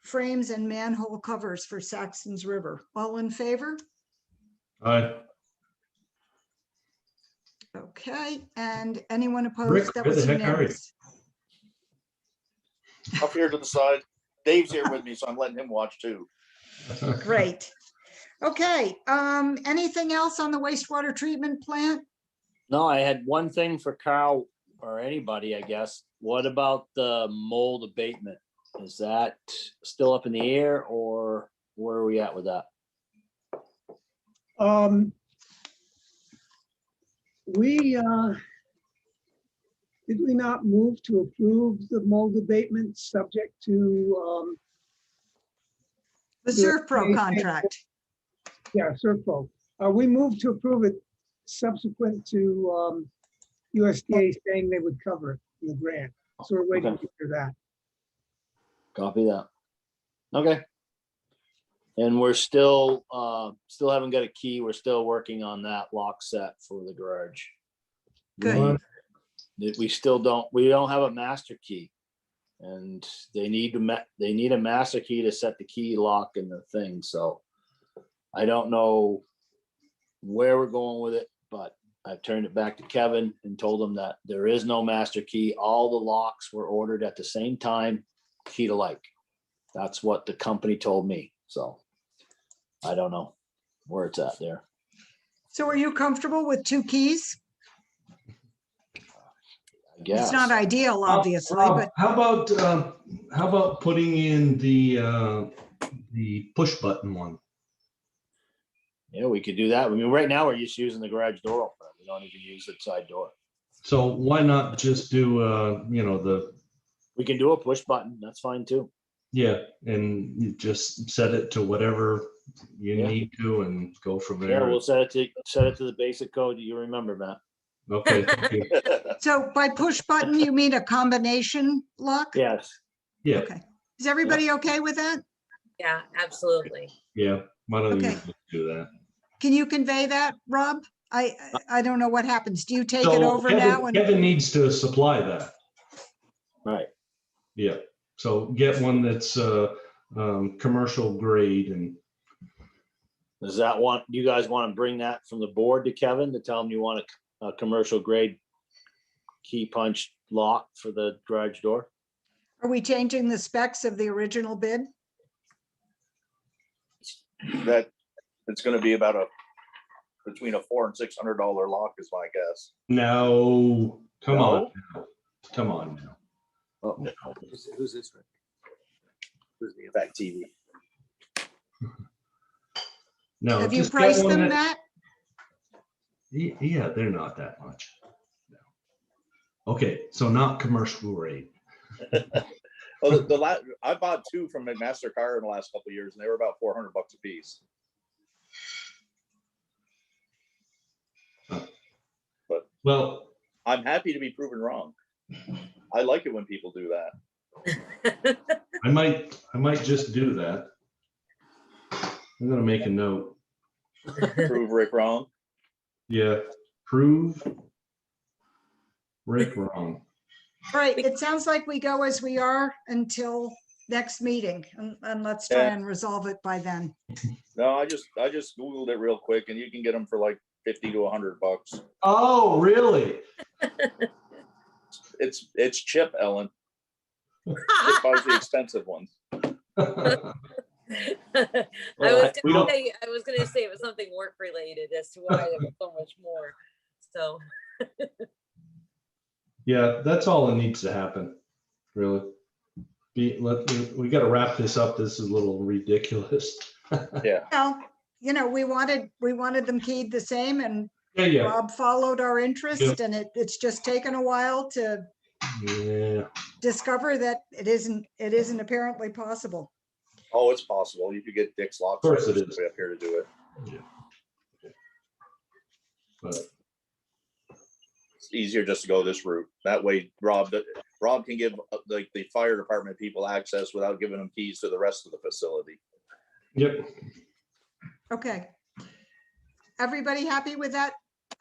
frames and manhole covers for Saxtons River. All in favor? Aye. Okay, and anyone Rick, opposed? That where was the heck are you? unanimous. Up here to the side. Dave's here with me, so I'm letting him watch too. Great. Okay, anything else on the wastewater treatment plant? No, I had one thing for Carl or anybody, I guess. What about the mold abatement? Is that still up in the air or where are we at with that? Did we not move to approve the mold abatement subject to, The ServPro contract. yeah, Servpro? We moved to approve it subsequent to USDA saying they would cover it in the grant. So we're waiting Okay. to hear that. Copy that. Okay. And we're still haven't got a key. We're still working on that lock set for the garage. Good. We don't have a master key. And they need a master key to set the key lock in the thing, so I don't know where we're going with it, but I've turned it back to Kevin and told him that there is no master key. All the locks were ordered at the same time, key to like. That's what the company told me. So I don't know where it's at there. So are you comfortable with 2 keys? I guess. It's not ideal, obviously, Rob, but how about putting in the push button one? Yeah, we could do that. I mean, right now we're just using the garage door opener. We don't even use the side door. So why not just do, you know, We can do a push button. That's fine too. yeah, and you just set it to whatever you Yeah. need to and go from Yeah, there. we'll set it to the basic code that you remember, Matt. Okay, thank you. so by push button, you mean a combination lock? Yes. Yeah, Okay. Is everybody okay with that? Yeah, absolutely. yeah, why don't you Okay. just do that? Can you convey that, Rob? I don't know what happens. Do you take it So over now? And Kevin needs to supply that. Right. Yeah, so get one that's commercial grade and Does that want, you guys want to bring that from the board to Kevin to tell him you want a commercial grade key punch lock for the garage door? are we changing the specs of the original bid? That, it's gonna be about between a $400 and $600 lock is my guess. no, come No? on, now. Come on now. Oh, No. who's this? Who's the Back TV. No, Have you just get priced one them, that- Matt? Yeah, they're not that much. No. Okay, so not commercial grade. Well, I bought 2 from McMaster Car in the last couple of years, and they were about $400 a piece. Well, I'm happy to be proven wrong. I like it when people do that. I might just do that. I'm gonna make a note. Prove Rick wrong. Yeah, prove Rick wrong. All right, it sounds like we go as we are until next meeting, and let's try Yeah. and resolve it by then. No, I just Googled it real quick, and you can get them for like $50 to $100. Oh, really? It's Chip, Ellen. Chip buys the expensive ones. Well, we don't- I was gonna say it was something work related as to why there was so much more. So, Yeah, that's all that needs to happen, really. We gotta wrap this up. This is a little ridiculous. Yeah. Well, you know, we wanted them keyed the same, and Yeah, Rob followed our interest, and it's just taken a while to yeah. discover that it isn't apparently possible. Oh, it's possible. You could get Dick's Lock. Of course it Service is. up here to do it. But It's easier just to go this route. That way, Rob can give like the fire department people access without giving them keys to the rest of the facility. yep, Okay. Everybody happy with that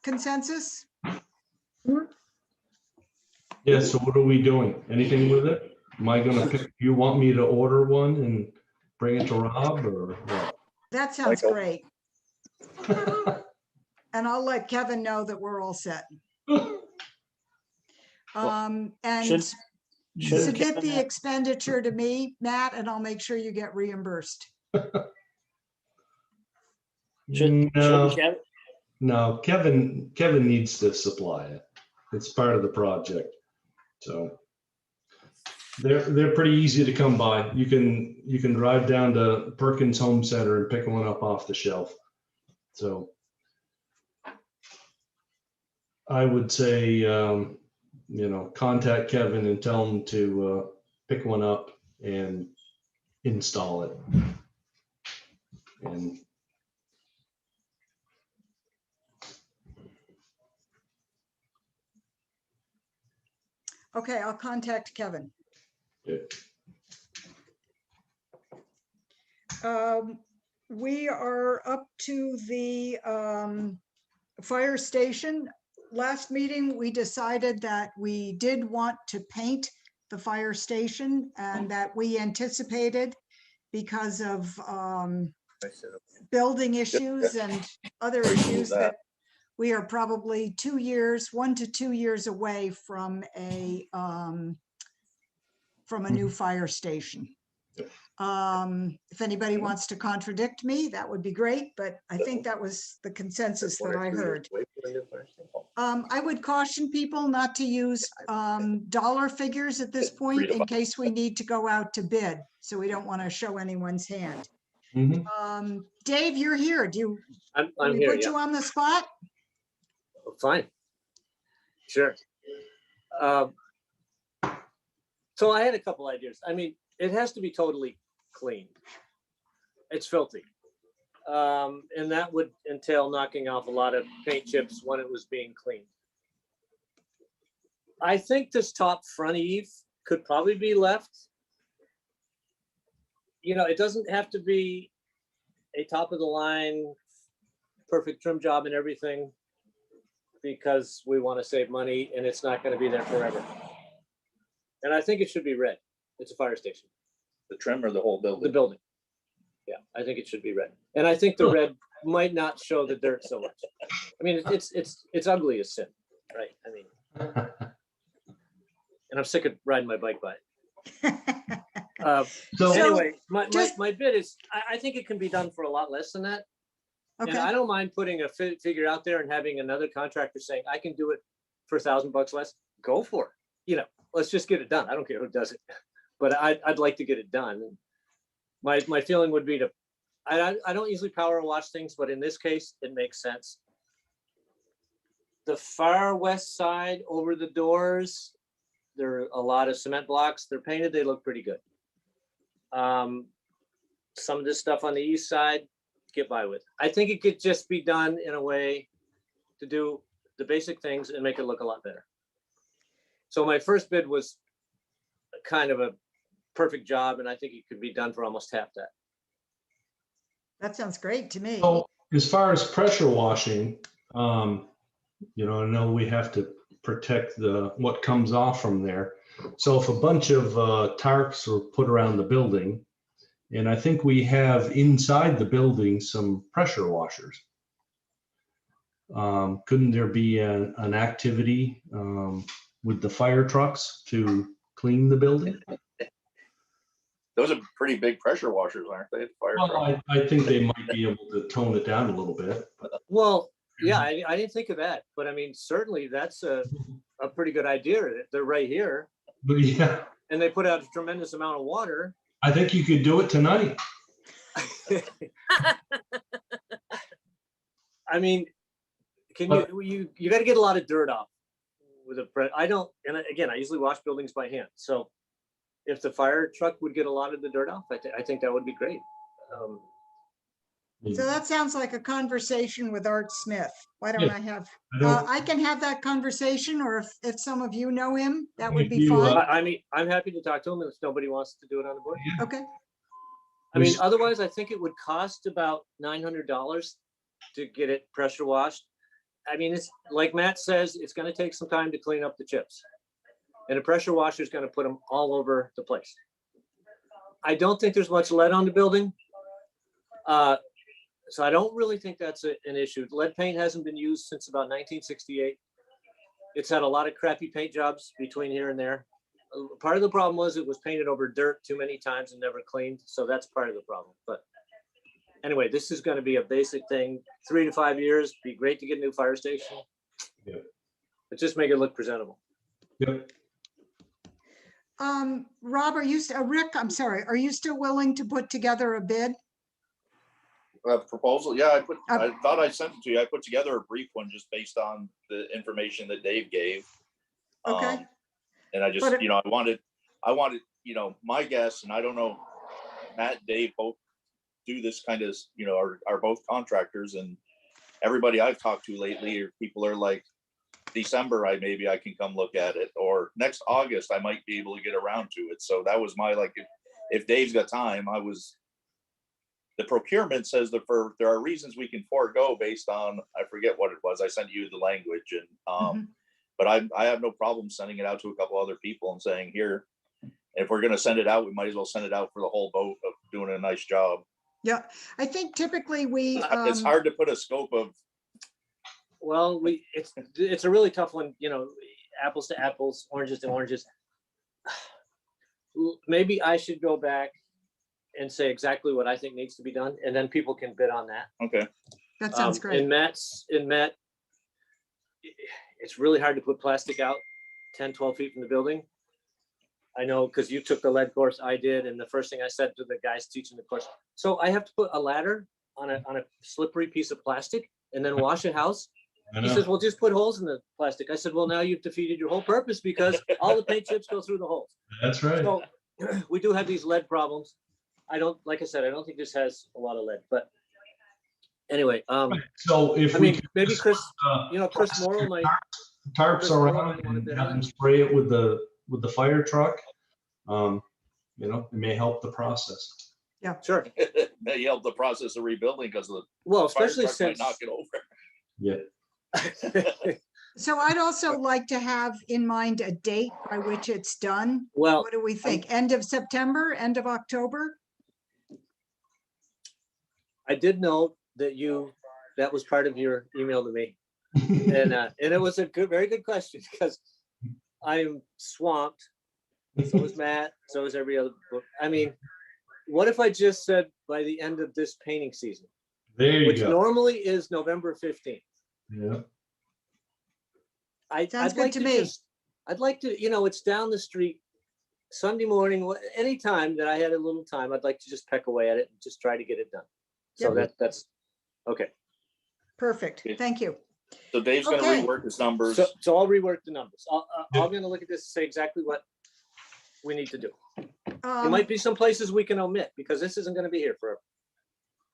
consensus? yeah. So what are we doing? Anything with it? Am I gonna pick? You want me to order one and bring it to Rob or what? That sounds Michael? great. And I'll let Kevin know that we're all set. And Shouldn't submit Kevin the have- expenditure to me, Matt, and I'll make sure you get reimbursed. Shouldn't No, Kevin- no, Kevin needs to supply it. It's part of the project. So they're pretty easy to come by. You can drive down to Perkins Home Center and pick one up off the shelf. So I would say, contact Kevin and tell him to pick one up and install it. And Okay, I'll contact Kevin. We are up to the fire station. Last meeting, we decided that we did want to paint the fire station, and that we anticipated, because of building issues and other issues, that we are probably 2 years, 1 to 2 years away from a new fire station. If anybody wants to contradict me, that would be great, but I think that was the consensus that I heard. I would caution people not to use dollar figures at this point in case we need to go out to bid. So we don't want to show anyone's hand. Mhm. Dave, you're here. Do I'm we here, put yeah. you on the spot? Fine. Sure. So I had a couple ideas. I mean, it has to be totally clean. It's filthy. And that would entail knocking off a lot of paint chips when it was being cleaned. I think this top front eave could probably be left. You know, it doesn't have to be a top of the line, perfect trim job and everything, because we want to save money and it's not going to be there forever. And I think it should be red. It's a fire station. The trim or the whole The building? building. Yeah, I think it should be red. And I think the red might not show the dirt so much. I mean, it's ugly as sin, right? I mean, and I'm sick of riding my bike by it. So- Anyway, just- my bid is, I think it can be done for a lot less than that. And I Okay, don't mind putting a figure out there and having another contractor saying, I can do it for $1,000 less. Go for it. You know, let's just get it done. I don't care who does it, but I'd like to get it done. And my feeling would be to, I don't usually power wash things, but in this case, it makes sense. The far west side over the doors, there are a lot of cement blocks. They're painted. They look pretty good. Some of this stuff on the east side, get by with. I think it could just be done in a way to do the basic things and make it look a lot better. So my first bid was kind of a perfect job, and I think it could be done for almost half that. that sounds great to me. So as far as pressure washing, you know, I know we have to protect what comes off from there. So if a bunch of tarps were put around the building, and I think we have inside the building some pressure washers. Couldn't there be an activity with the fire trucks to clean the building? Those are pretty big pressure washers, aren't they? Fire Well, truck. I think they might be able to tone it down a little bit. But Well, yeah, I didn't think of that, but I mean, certainly that's a pretty good idea. They're right here yeah, and they put out a tremendous amount of water. I think you could do it tonight. I mean, can you got to get a lot of dirt off with I don't, and again, I usually wash buildings by hand. So if the fire truck would get a lot of the dirt off, I think that would be great. So that sounds like a conversation with Art Smith. Why don't Yeah, I have, I don't- I can have that conversation, or if some of you know him, that would be If you, fine. I mean, I'm happy to talk to him if nobody wants to do it on the board. Okay, I mean, otherwise, I think it would cost about $900 to get it pressure washed. I mean, it's like Matt says, it's going to take some time to clean up the chips. And a pressure washer is going to put them all over the place. I don't think there's much lead on the building. So I don't really think that's an issue. Lead paint hasn't been used since about 1968. It's had a lot of crappy paint jobs between here and there. Part of the problem was it was painted over dirt too many times and never cleaned. So that's part of the problem. But anyway, this is going to be a basic thing. 3 to 5 years, be great to get a new fire station. Yeah. But just make it look presentable. Yep. Rob, Rick, I'm sorry, are you still willing to put together a bid? Proposal, yeah, Uh, I thought I sent it to you. I put together a brief one just based on the information that Dave gave. Okay. And I just, But it- I wanted, my guess, and I don't know, Matt and Dave both do this kind of, are both contractors, and everybody I've talked to lately, or people are like, December, maybe I can come look at it, or next August, I might be able to get around to it. So that was my, like, if Dave's got time, the procurement says that there are reasons we can forego based on, I forget what it was. I sent you the language, and but I have no problem sending it out to a couple other people and saying, here, if we're going to send it out, we might as well send it out for the whole boat of doing a nice job. Yeah, I think typically we, It's hard to put a scope of Well, it's a really tough one, you know, apples to apples, oranges to oranges. Maybe I should go back and say exactly what I think needs to be done, and then people can bid on that. Okay. That sounds great. In Matt, it's really hard to put plastic out 10, 12 feet from the building. I know, because you took the lead course, I did, and the first thing I said to the guys teaching the course, so I have to put a ladder on a slippery piece of plastic and then wash a house. I He know. says, well, just put holes in the plastic. I said, well, now you've defeated your whole purpose because all the paint chips go through the holes. That's right. So we do have these lead problems. Like I said, I don't think this has a lot of lead, but anyway, So if I we mean, could maybe just, Chris, Chris Morrow might, tarps Chris Morrow around might wanna and bid have on them it. spray it with the fire truck, it may help the process. sure. May help the process of rebuilding because the Well, fire especially truck might since, knock it over. Yeah. So I'd also like to have in mind a date by which it's done. well, What do we think? End of September, end of October? I did know that that was part of your email to me. And it was a very good question because I'm swamped. So is Matt, so is every other book. I mean, what if I just said by the end of this painting season, There you which go. normally is November 15th. Yeah. Sounds I'd good like to to me. I'd like to, it's down the street Sunday morning, anytime that I had a little time, I'd like to just peck away at it and just try to get it done. So Yep. that's okay. Perfect. Okay. Thank you. So Dave's gonna Okay. rework his numbers. So I'll rework the numbers. Yeah. I'm gonna look at this, say exactly what we need to do. There Um, might be some places we can omit because this isn't gonna be here forever.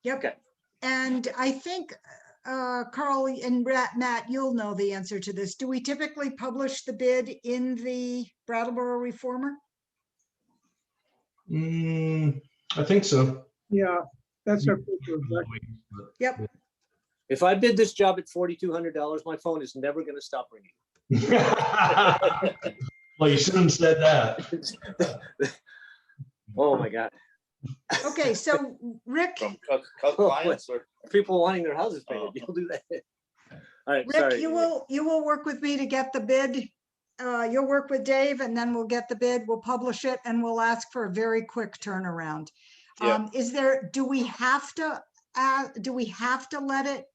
Yep. Okay. And I think, Carl and Matt, you'll know the answer to this. Do we typically publish the bid in the Brattleboro Reformer? I think so. Yeah, that's our future. Yep. If I bid this job at $4,200, my phone is never gonna stop ringing. Well, you shouldn't have said that. Oh my God. Okay, so Rick, From cut clients or, People wanting their houses painted, you'll do that. All right, Rick, sorry. you will work with me to get the bid. You'll work with Dave and then we'll get the bid, we'll publish it and we'll ask for a very quick turnaround. Yeah. Do we have to let it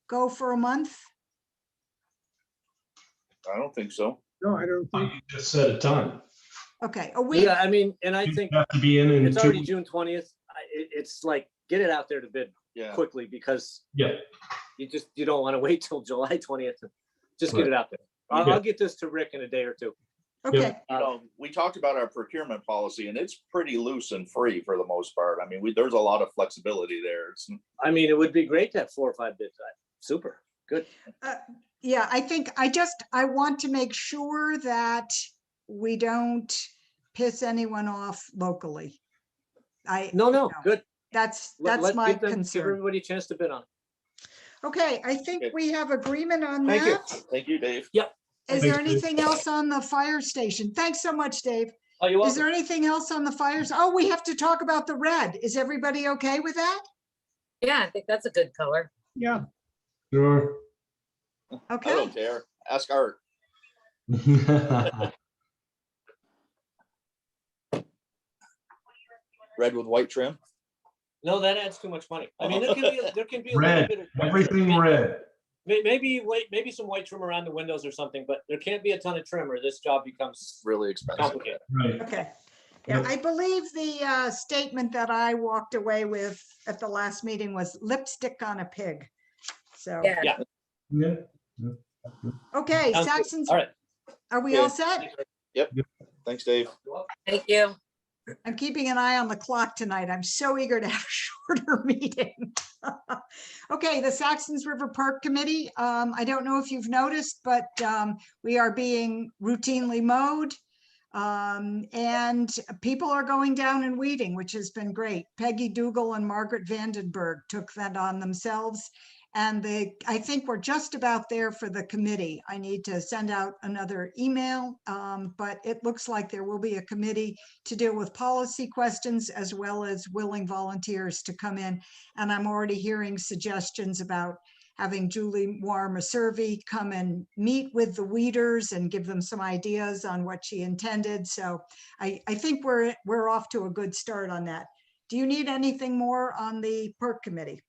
go for a month? I don't think so. No, I don't think, You just set a time. Okay, a week. Yeah, I mean, and I You think have to be in it's 2 already weeks. June 20th. It's like, get it out there to bid Yeah. quickly because Yeah. you don't want to wait till July 20th. Just get Right. it out there. Yeah. I'll get this to Rick in a day or two. Okay, You know, we talked about our procurement policy and it's pretty loose and free for the most part. I mean, there's a lot of flexibility there. I mean, it would be great to have 4 or 5 bids. Super, good. yeah, I think I want to make sure that we don't piss anyone off locally. No, good. That's Give my Give concern. everybody a chance to bid on it. Okay, I think Okay. we have agreement on Thank you. that. Thank you, Dave. Is there Thanks, Dave. anything else on the fire station? Thanks so much, Dave. Oh, you're Is there welcome. anything else on the fires? Oh, we have to talk about the red. Is everybody okay with that? Yeah, I think that's a good color. yeah, Sure. I Okay, don't care. Ask Art. Red with white trim. No, that adds too much money. I mean, there can be a little Red, bit of. everything red. Maybe some white trim around the windows or something, but there can't be a ton of trim or this job becomes Really expensive. complicated. Right. okay. Yeah, Yep. I believe the statement that I walked away with at the last meeting was lipstick on a pig. So, Yeah. Yeah. Yeah. okay, Sounds good. Saxons, All right. are we all Okay. set? Thanks, Dave. Thank you. I'm keeping an eye on the clock tonight. I'm so eager to have a shorter meeting. Okay, the Saxtons River Park Committee. I don't know if you've noticed, but we are being routinely mowed. And people are going down and weeding, which has been great. Peggy Dougal and Margaret Vandenberg took that on themselves. And I think we're just about there for the committee. I need to send out another email, but it looks like there will be a committee to deal with policy questions as well as willing volunteers to come in. And I'm already hearing suggestions about having Julie Moore-Maservi come and meet with the weeders and give them some ideas on what she intended. So I think we're off to a good start on that. Do you need anything more on the Park Committee?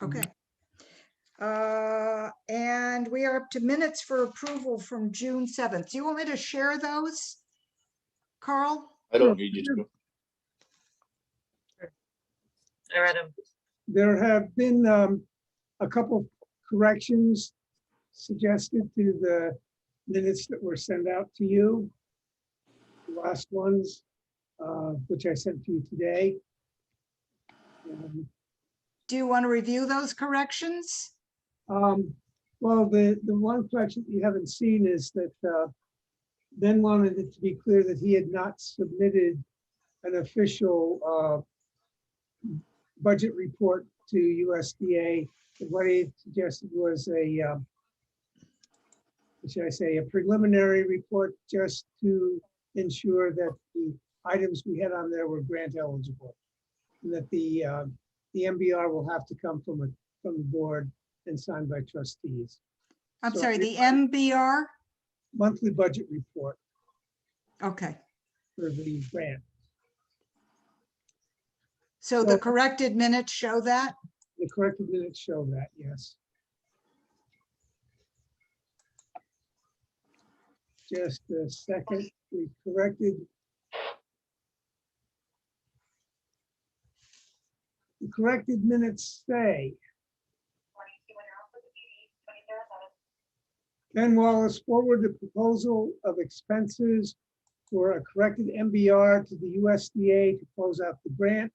Okay. And we are up to minutes for approval from June 7th. Do you want me to share those, Carl? I don't need you to. I read them. There have been a couple corrections suggested to the minutes that were sent out to you. The last ones, which I sent to you today. Do you want to review those corrections? Well, the one correction you haven't seen is that Ben wanted it to be clear that he had not submitted an official budget report to USDA. What he suggested was a, what should I say, a preliminary report just to ensure that the items we had on there were grant eligible. And that the MBR will have to come from the board and signed by trustees. I'm So sorry, if the MBR? Monthly budget report Okay, for the grant. so the So- corrected minutes show that? The corrected minutes show that, yes. Just a second, we corrected. The corrected minutes say. Ken Wallace forwarded a proposal of expenses for a corrected MBR to the USDA to close out the grant,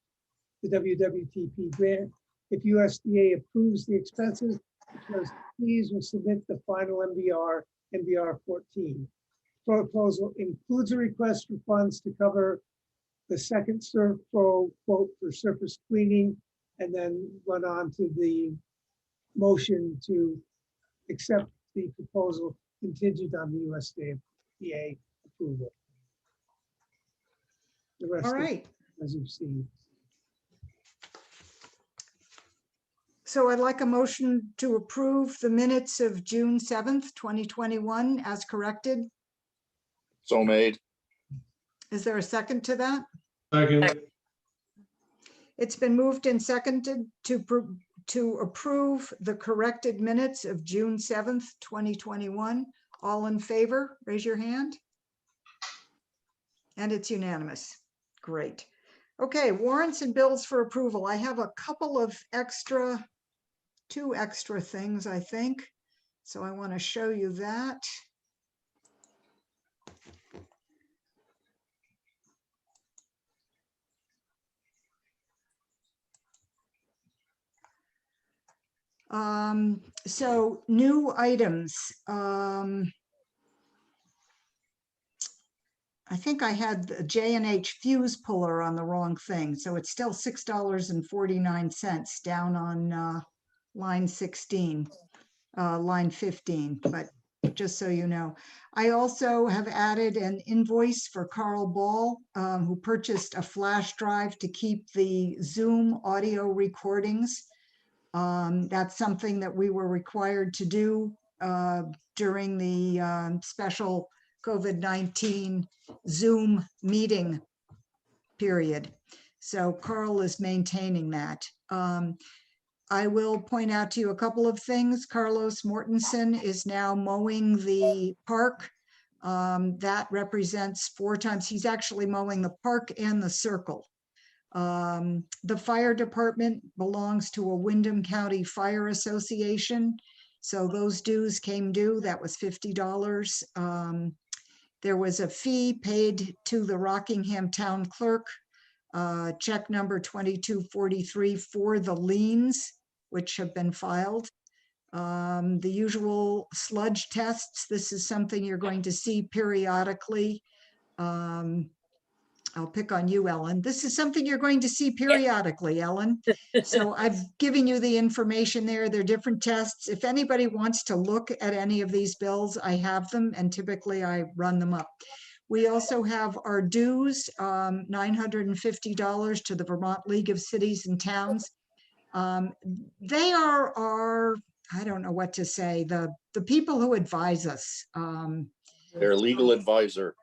the WWTP grant. If USDA approves the expenses, the trustees will submit the final MBR 14. Proposal includes a request for funds to cover the second ServPro quote for surface cleaning, and then went on to the motion to accept the proposal contingent on the USDA approval. The rest All is right, as you've seen. so I'd like a motion to approve the minutes of June 7th, 2021 as corrected. So made. Is there a second to that? Second, It's been moved and seconded to approve the corrected minutes of June 7th, 2021. All in favor, raise your hand. And it's unanimous. Great. Okay, warrants and bills for approval. I have a couple of two extra things, I think. So I want to show you that. So new items. I think I had the J&H fuse puller on the wrong thing. So it's still $6.49 down on line 16, line 15, but just so you know. I also have added an invoice for Carl Ball, who purchased a flash drive to keep the Zoom audio recordings. That's something that we were required to do during the special COVID-19 Zoom meeting period. So Carl is maintaining that. I will point out to you a couple of things. Carlos Mortensen is now mowing the park. That represents 4 times. He's actually mowing the park and the circle. The fire department belongs to a Windham County Fire Association. So those dues came due. That was $50. There was a fee paid to the Rockingham Town Clerk, check number 2243 for the liens, which have been filed. The usual sludge tests. This is something you're going to see periodically. I'll pick on you, Ellen. This is something you're going to see periodically, Ellen. So I've given you the information there. They're different tests. If anybody wants to look at any of these bills, I have them, and typically I run them up. We also have our dues, $950 to the Vermont League of Cities and Towns. They are, I don't know what to say, the people who advise us. They're a legal advisor.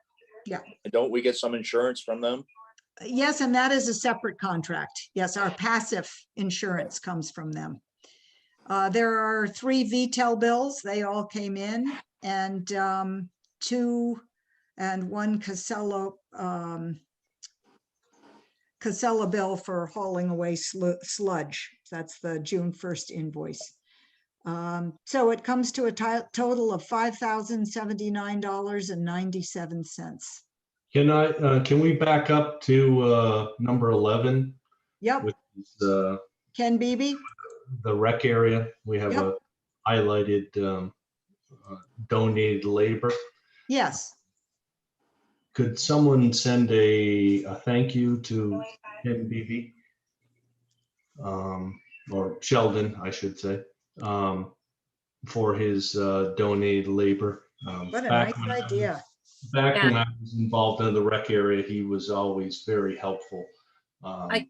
Yeah. And don't we get some insurance from them? Yes, and that is a separate contract. Yes, our passive insurance comes from them. There are 3 VTEL bills. They all came in, and 2 and 1 Casella bill for hauling away sludge. That's the June 1st invoice. So it comes to a total of $5,079.97. Can we back up to number 11, Yep, which is Ken Beebe. the rec area? We have Yep. a highlighted donated labor. Yes, Could someone send a thank you to Ken Beebe? Or Sheldon, I should say, for his donated labor. what a Back nice idea. Back Yeah. when I was involved in the rec area, he was always very helpful. I'm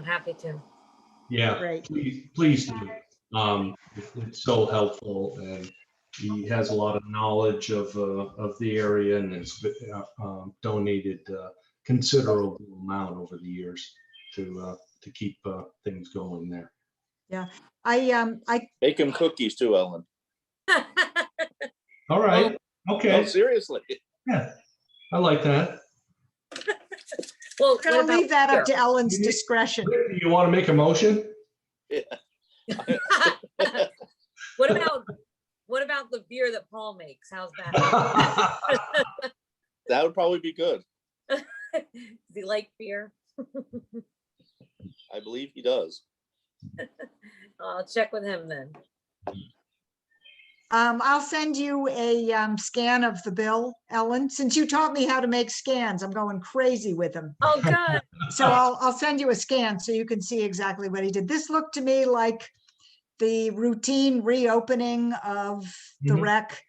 happy to. Yeah, Great. please do. It's so helpful, and he has a lot of knowledge of the area, and has donated considerable amount over the years to keep things going there. I Make him cookies too, Ellen. All right. No, Okay. seriously. Yeah, I like that. Well, I'm gonna what about leave that up beer? to Ellen's discretion. Do you want to make a motion? What about the beer that Paul makes? How's that? That would probably be good. Does he like beer? I believe he does. I'll check with him then. I'll send you a scan of the bill, Ellen. Since you taught me how to make scans, I'm going crazy with them. Oh, good. So I'll send you a scan so you can see exactly what he did. This looked to me like the routine reopening of the Mhm. rec,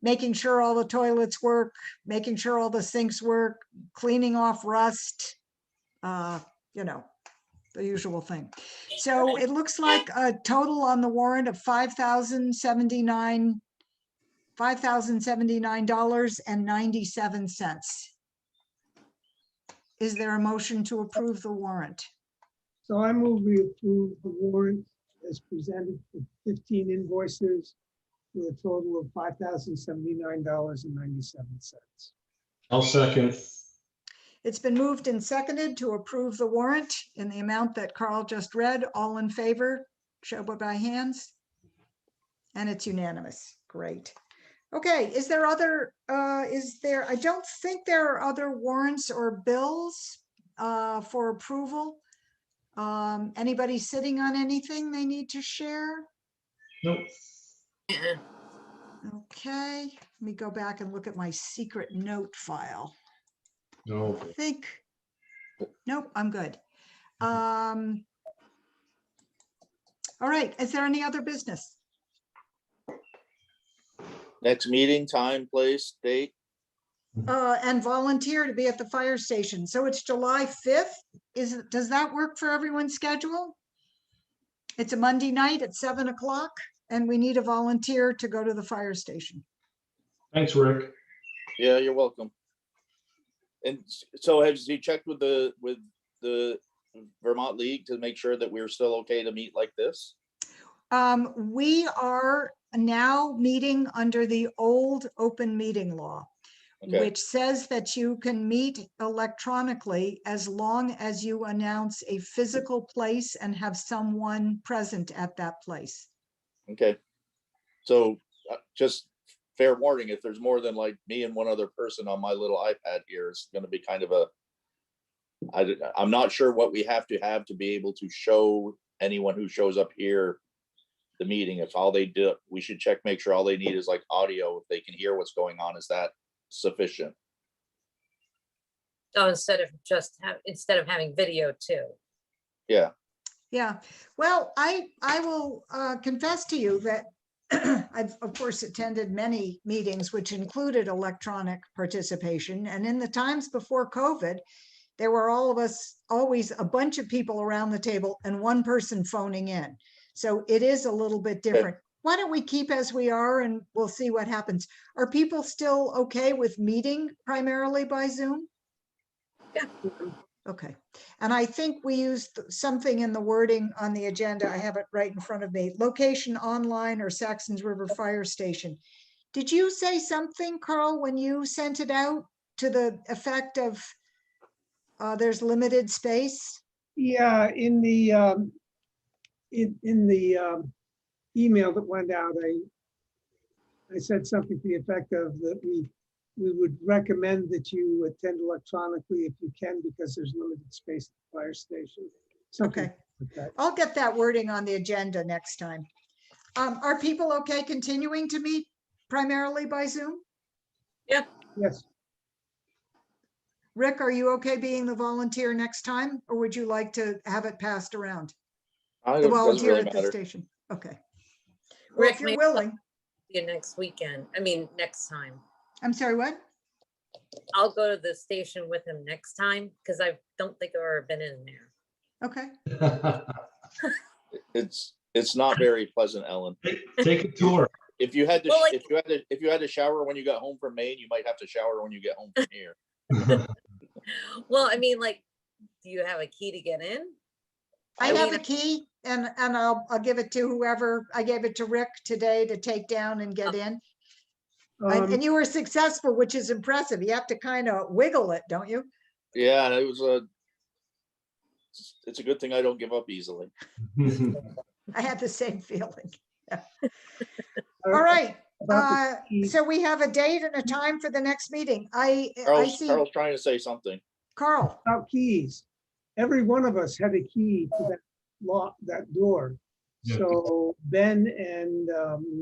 making sure all the toilets work, making sure all the sinks work, cleaning off rust, the usual thing. So it looks like a total on the warrant of $5,079.97. Is there a motion to approve the warrant? So I move we approve the warrant as presented for 15 invoices with a total of $5,079.97. I'll second. It's been moved and seconded to approve the warrant in the amount that Carl just read. All in favor, show by hands. And it's unanimous. Great. Okay, I don't think there are other warrants or bills for approval. Anybody sitting on anything they need to share? Nope. Okay, let me go back and look at my secret note file. No. Nope, I'm good. All right, is there any other business? Next meeting, time, place, date. And volunteer to be at the fire station. So it's July 5th. Does that work for everyone's schedule? It's a Monday night at 7 o'clock, and we need a volunteer to go to the fire station. Thanks, Rick. Yeah, you're welcome. And so has he checked with the Vermont League to make sure that we're still okay to meet like this? We are now meeting under the old open meeting law, Okay. which says that you can meet electronically as long as you announce a physical place and have someone present at that place. Okay. So just fair warning, if there's more than like me and one other person on my little iPad here, it's going to be kind of I'm not sure what we have to be able to show anyone who shows up here the meeting. If all they do, we should check, make sure all they need is like audio. If they can hear what's going on, is that sufficient? Oh, instead of having video too. Yeah. Yeah, well, I will confess to you that I've of course attended many meetings which included electronic participation, and in the times before COVID, there were all of us always a bunch of people around the table and one person phoning in. So it is a little bit different. Why don't we keep as we are and we'll see what happens. Are people still okay with meeting primarily by Zoom? Yeah. Okay. And I think we used something in the wording on the agenda. I have it right in front of me. Location online or Saxons River Fire Station. Did you say something, Carl, when you sent it out to the effect of there's limited space? Yeah, in the email that went out, I said something to the effect of that we would recommend that you attend electronically if you can, because there's limited space at the fire station. Something Okay. like that. I'll get that wording on the agenda next time. Are people okay continuing to meet primarily by Zoom? Yes, Rick, are you okay being the volunteer next time, or would you like to have it passed around? I The don't, doesn't volunteer really at the matter. station. Okay. Well, if Rick, you're maybe willing, you next weekend. I mean, next time. I'm sorry, what? I'll go to the station with him next time because I don't think I've ever been in there. Okay. It's not very pleasant, Ellen. Take a tour. If you had to, Well, like- if you had to shower when you got home from Maine, you might have to shower when you get home from here. Well, I mean, like, do you have a key to get in? I I have mean, a key and I'll give it to whoever. I gave it to Rick today to take down and get in. And you were successful, which is impressive. You have to kind of wiggle it, don't you? Yeah, it was it's a good thing I don't give up easily. I had the same feeling. Yeah. All right. about the key. So we have a date and a time for the next meeting. I see, Carl's trying to say something. Carl. About keys. Every one of us had a key to that lock, that door. Yeah. So Ben and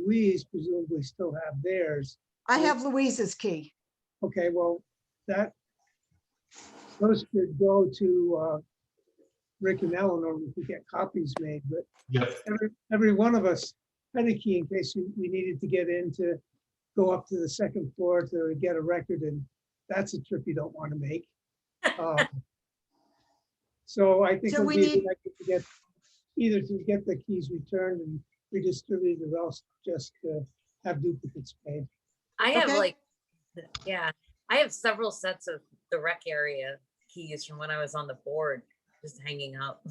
Louise presumably still have theirs. I have Louise's key. Okay, well, those could go to Rick and Eleanor. We could get copies made, but Yep. every one of us had a key in case we needed to get in to go up to the second floor to get a record, and that's a trip you don't want to make. So I think So it'll we be a need- good idea to get either to get the keys returned and redistributed, or else just have duplicates made. I have Okay. like, yeah, I have several sets of the rec area keys from when I was on the board, just hanging up.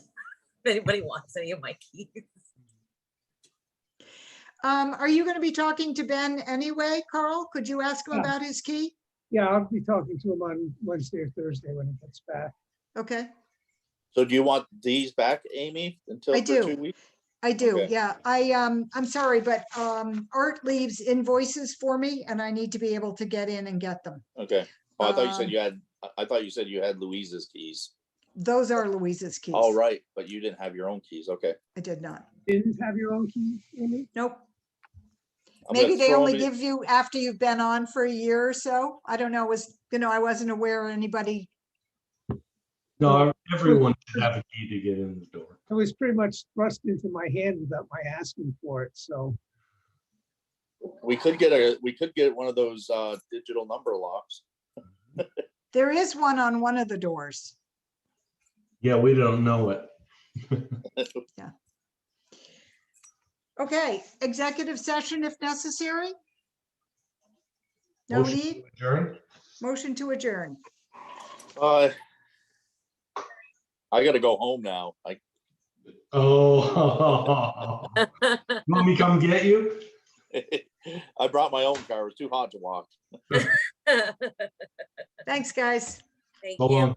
If anybody wants any of my keys. Are you going to be talking to Ben anyway, Carl? Could you ask him Yeah. about his key? Yeah, I'll be talking to him on Wednesday or Thursday when he gets back. Okay, So do you want these back, Amy, until I for do. 2 weeks? I do. Okay. Yeah, I'm sorry, but Art leaves invoices for me and I need to be able to get in and get them. Okay. Oh, I thought you said Um, you had, I thought you said you had Louise's keys. Those are Louise's keys. All right, but you didn't have your own keys. Okay. I did not. Didn't have your own key, Amy? Nope. I'm gonna Maybe they throw only them in- give you after you've been on for a year or so. I don't know. I wasn't aware anybody. No, everyone should have a key to get in the door. It was pretty much thrust into my hand without my asking for it, so. We could get one of those digital number locks. There is one on one of the doors. Yeah, we don't know it. Okay, executive session if necessary? No Motion to need? adjourn? Motion to adjourn. I gotta go home now. Oh. You want me to come get you? I brought my own car. It was too hot to walk. Thanks, guys. Thank Hold you. on.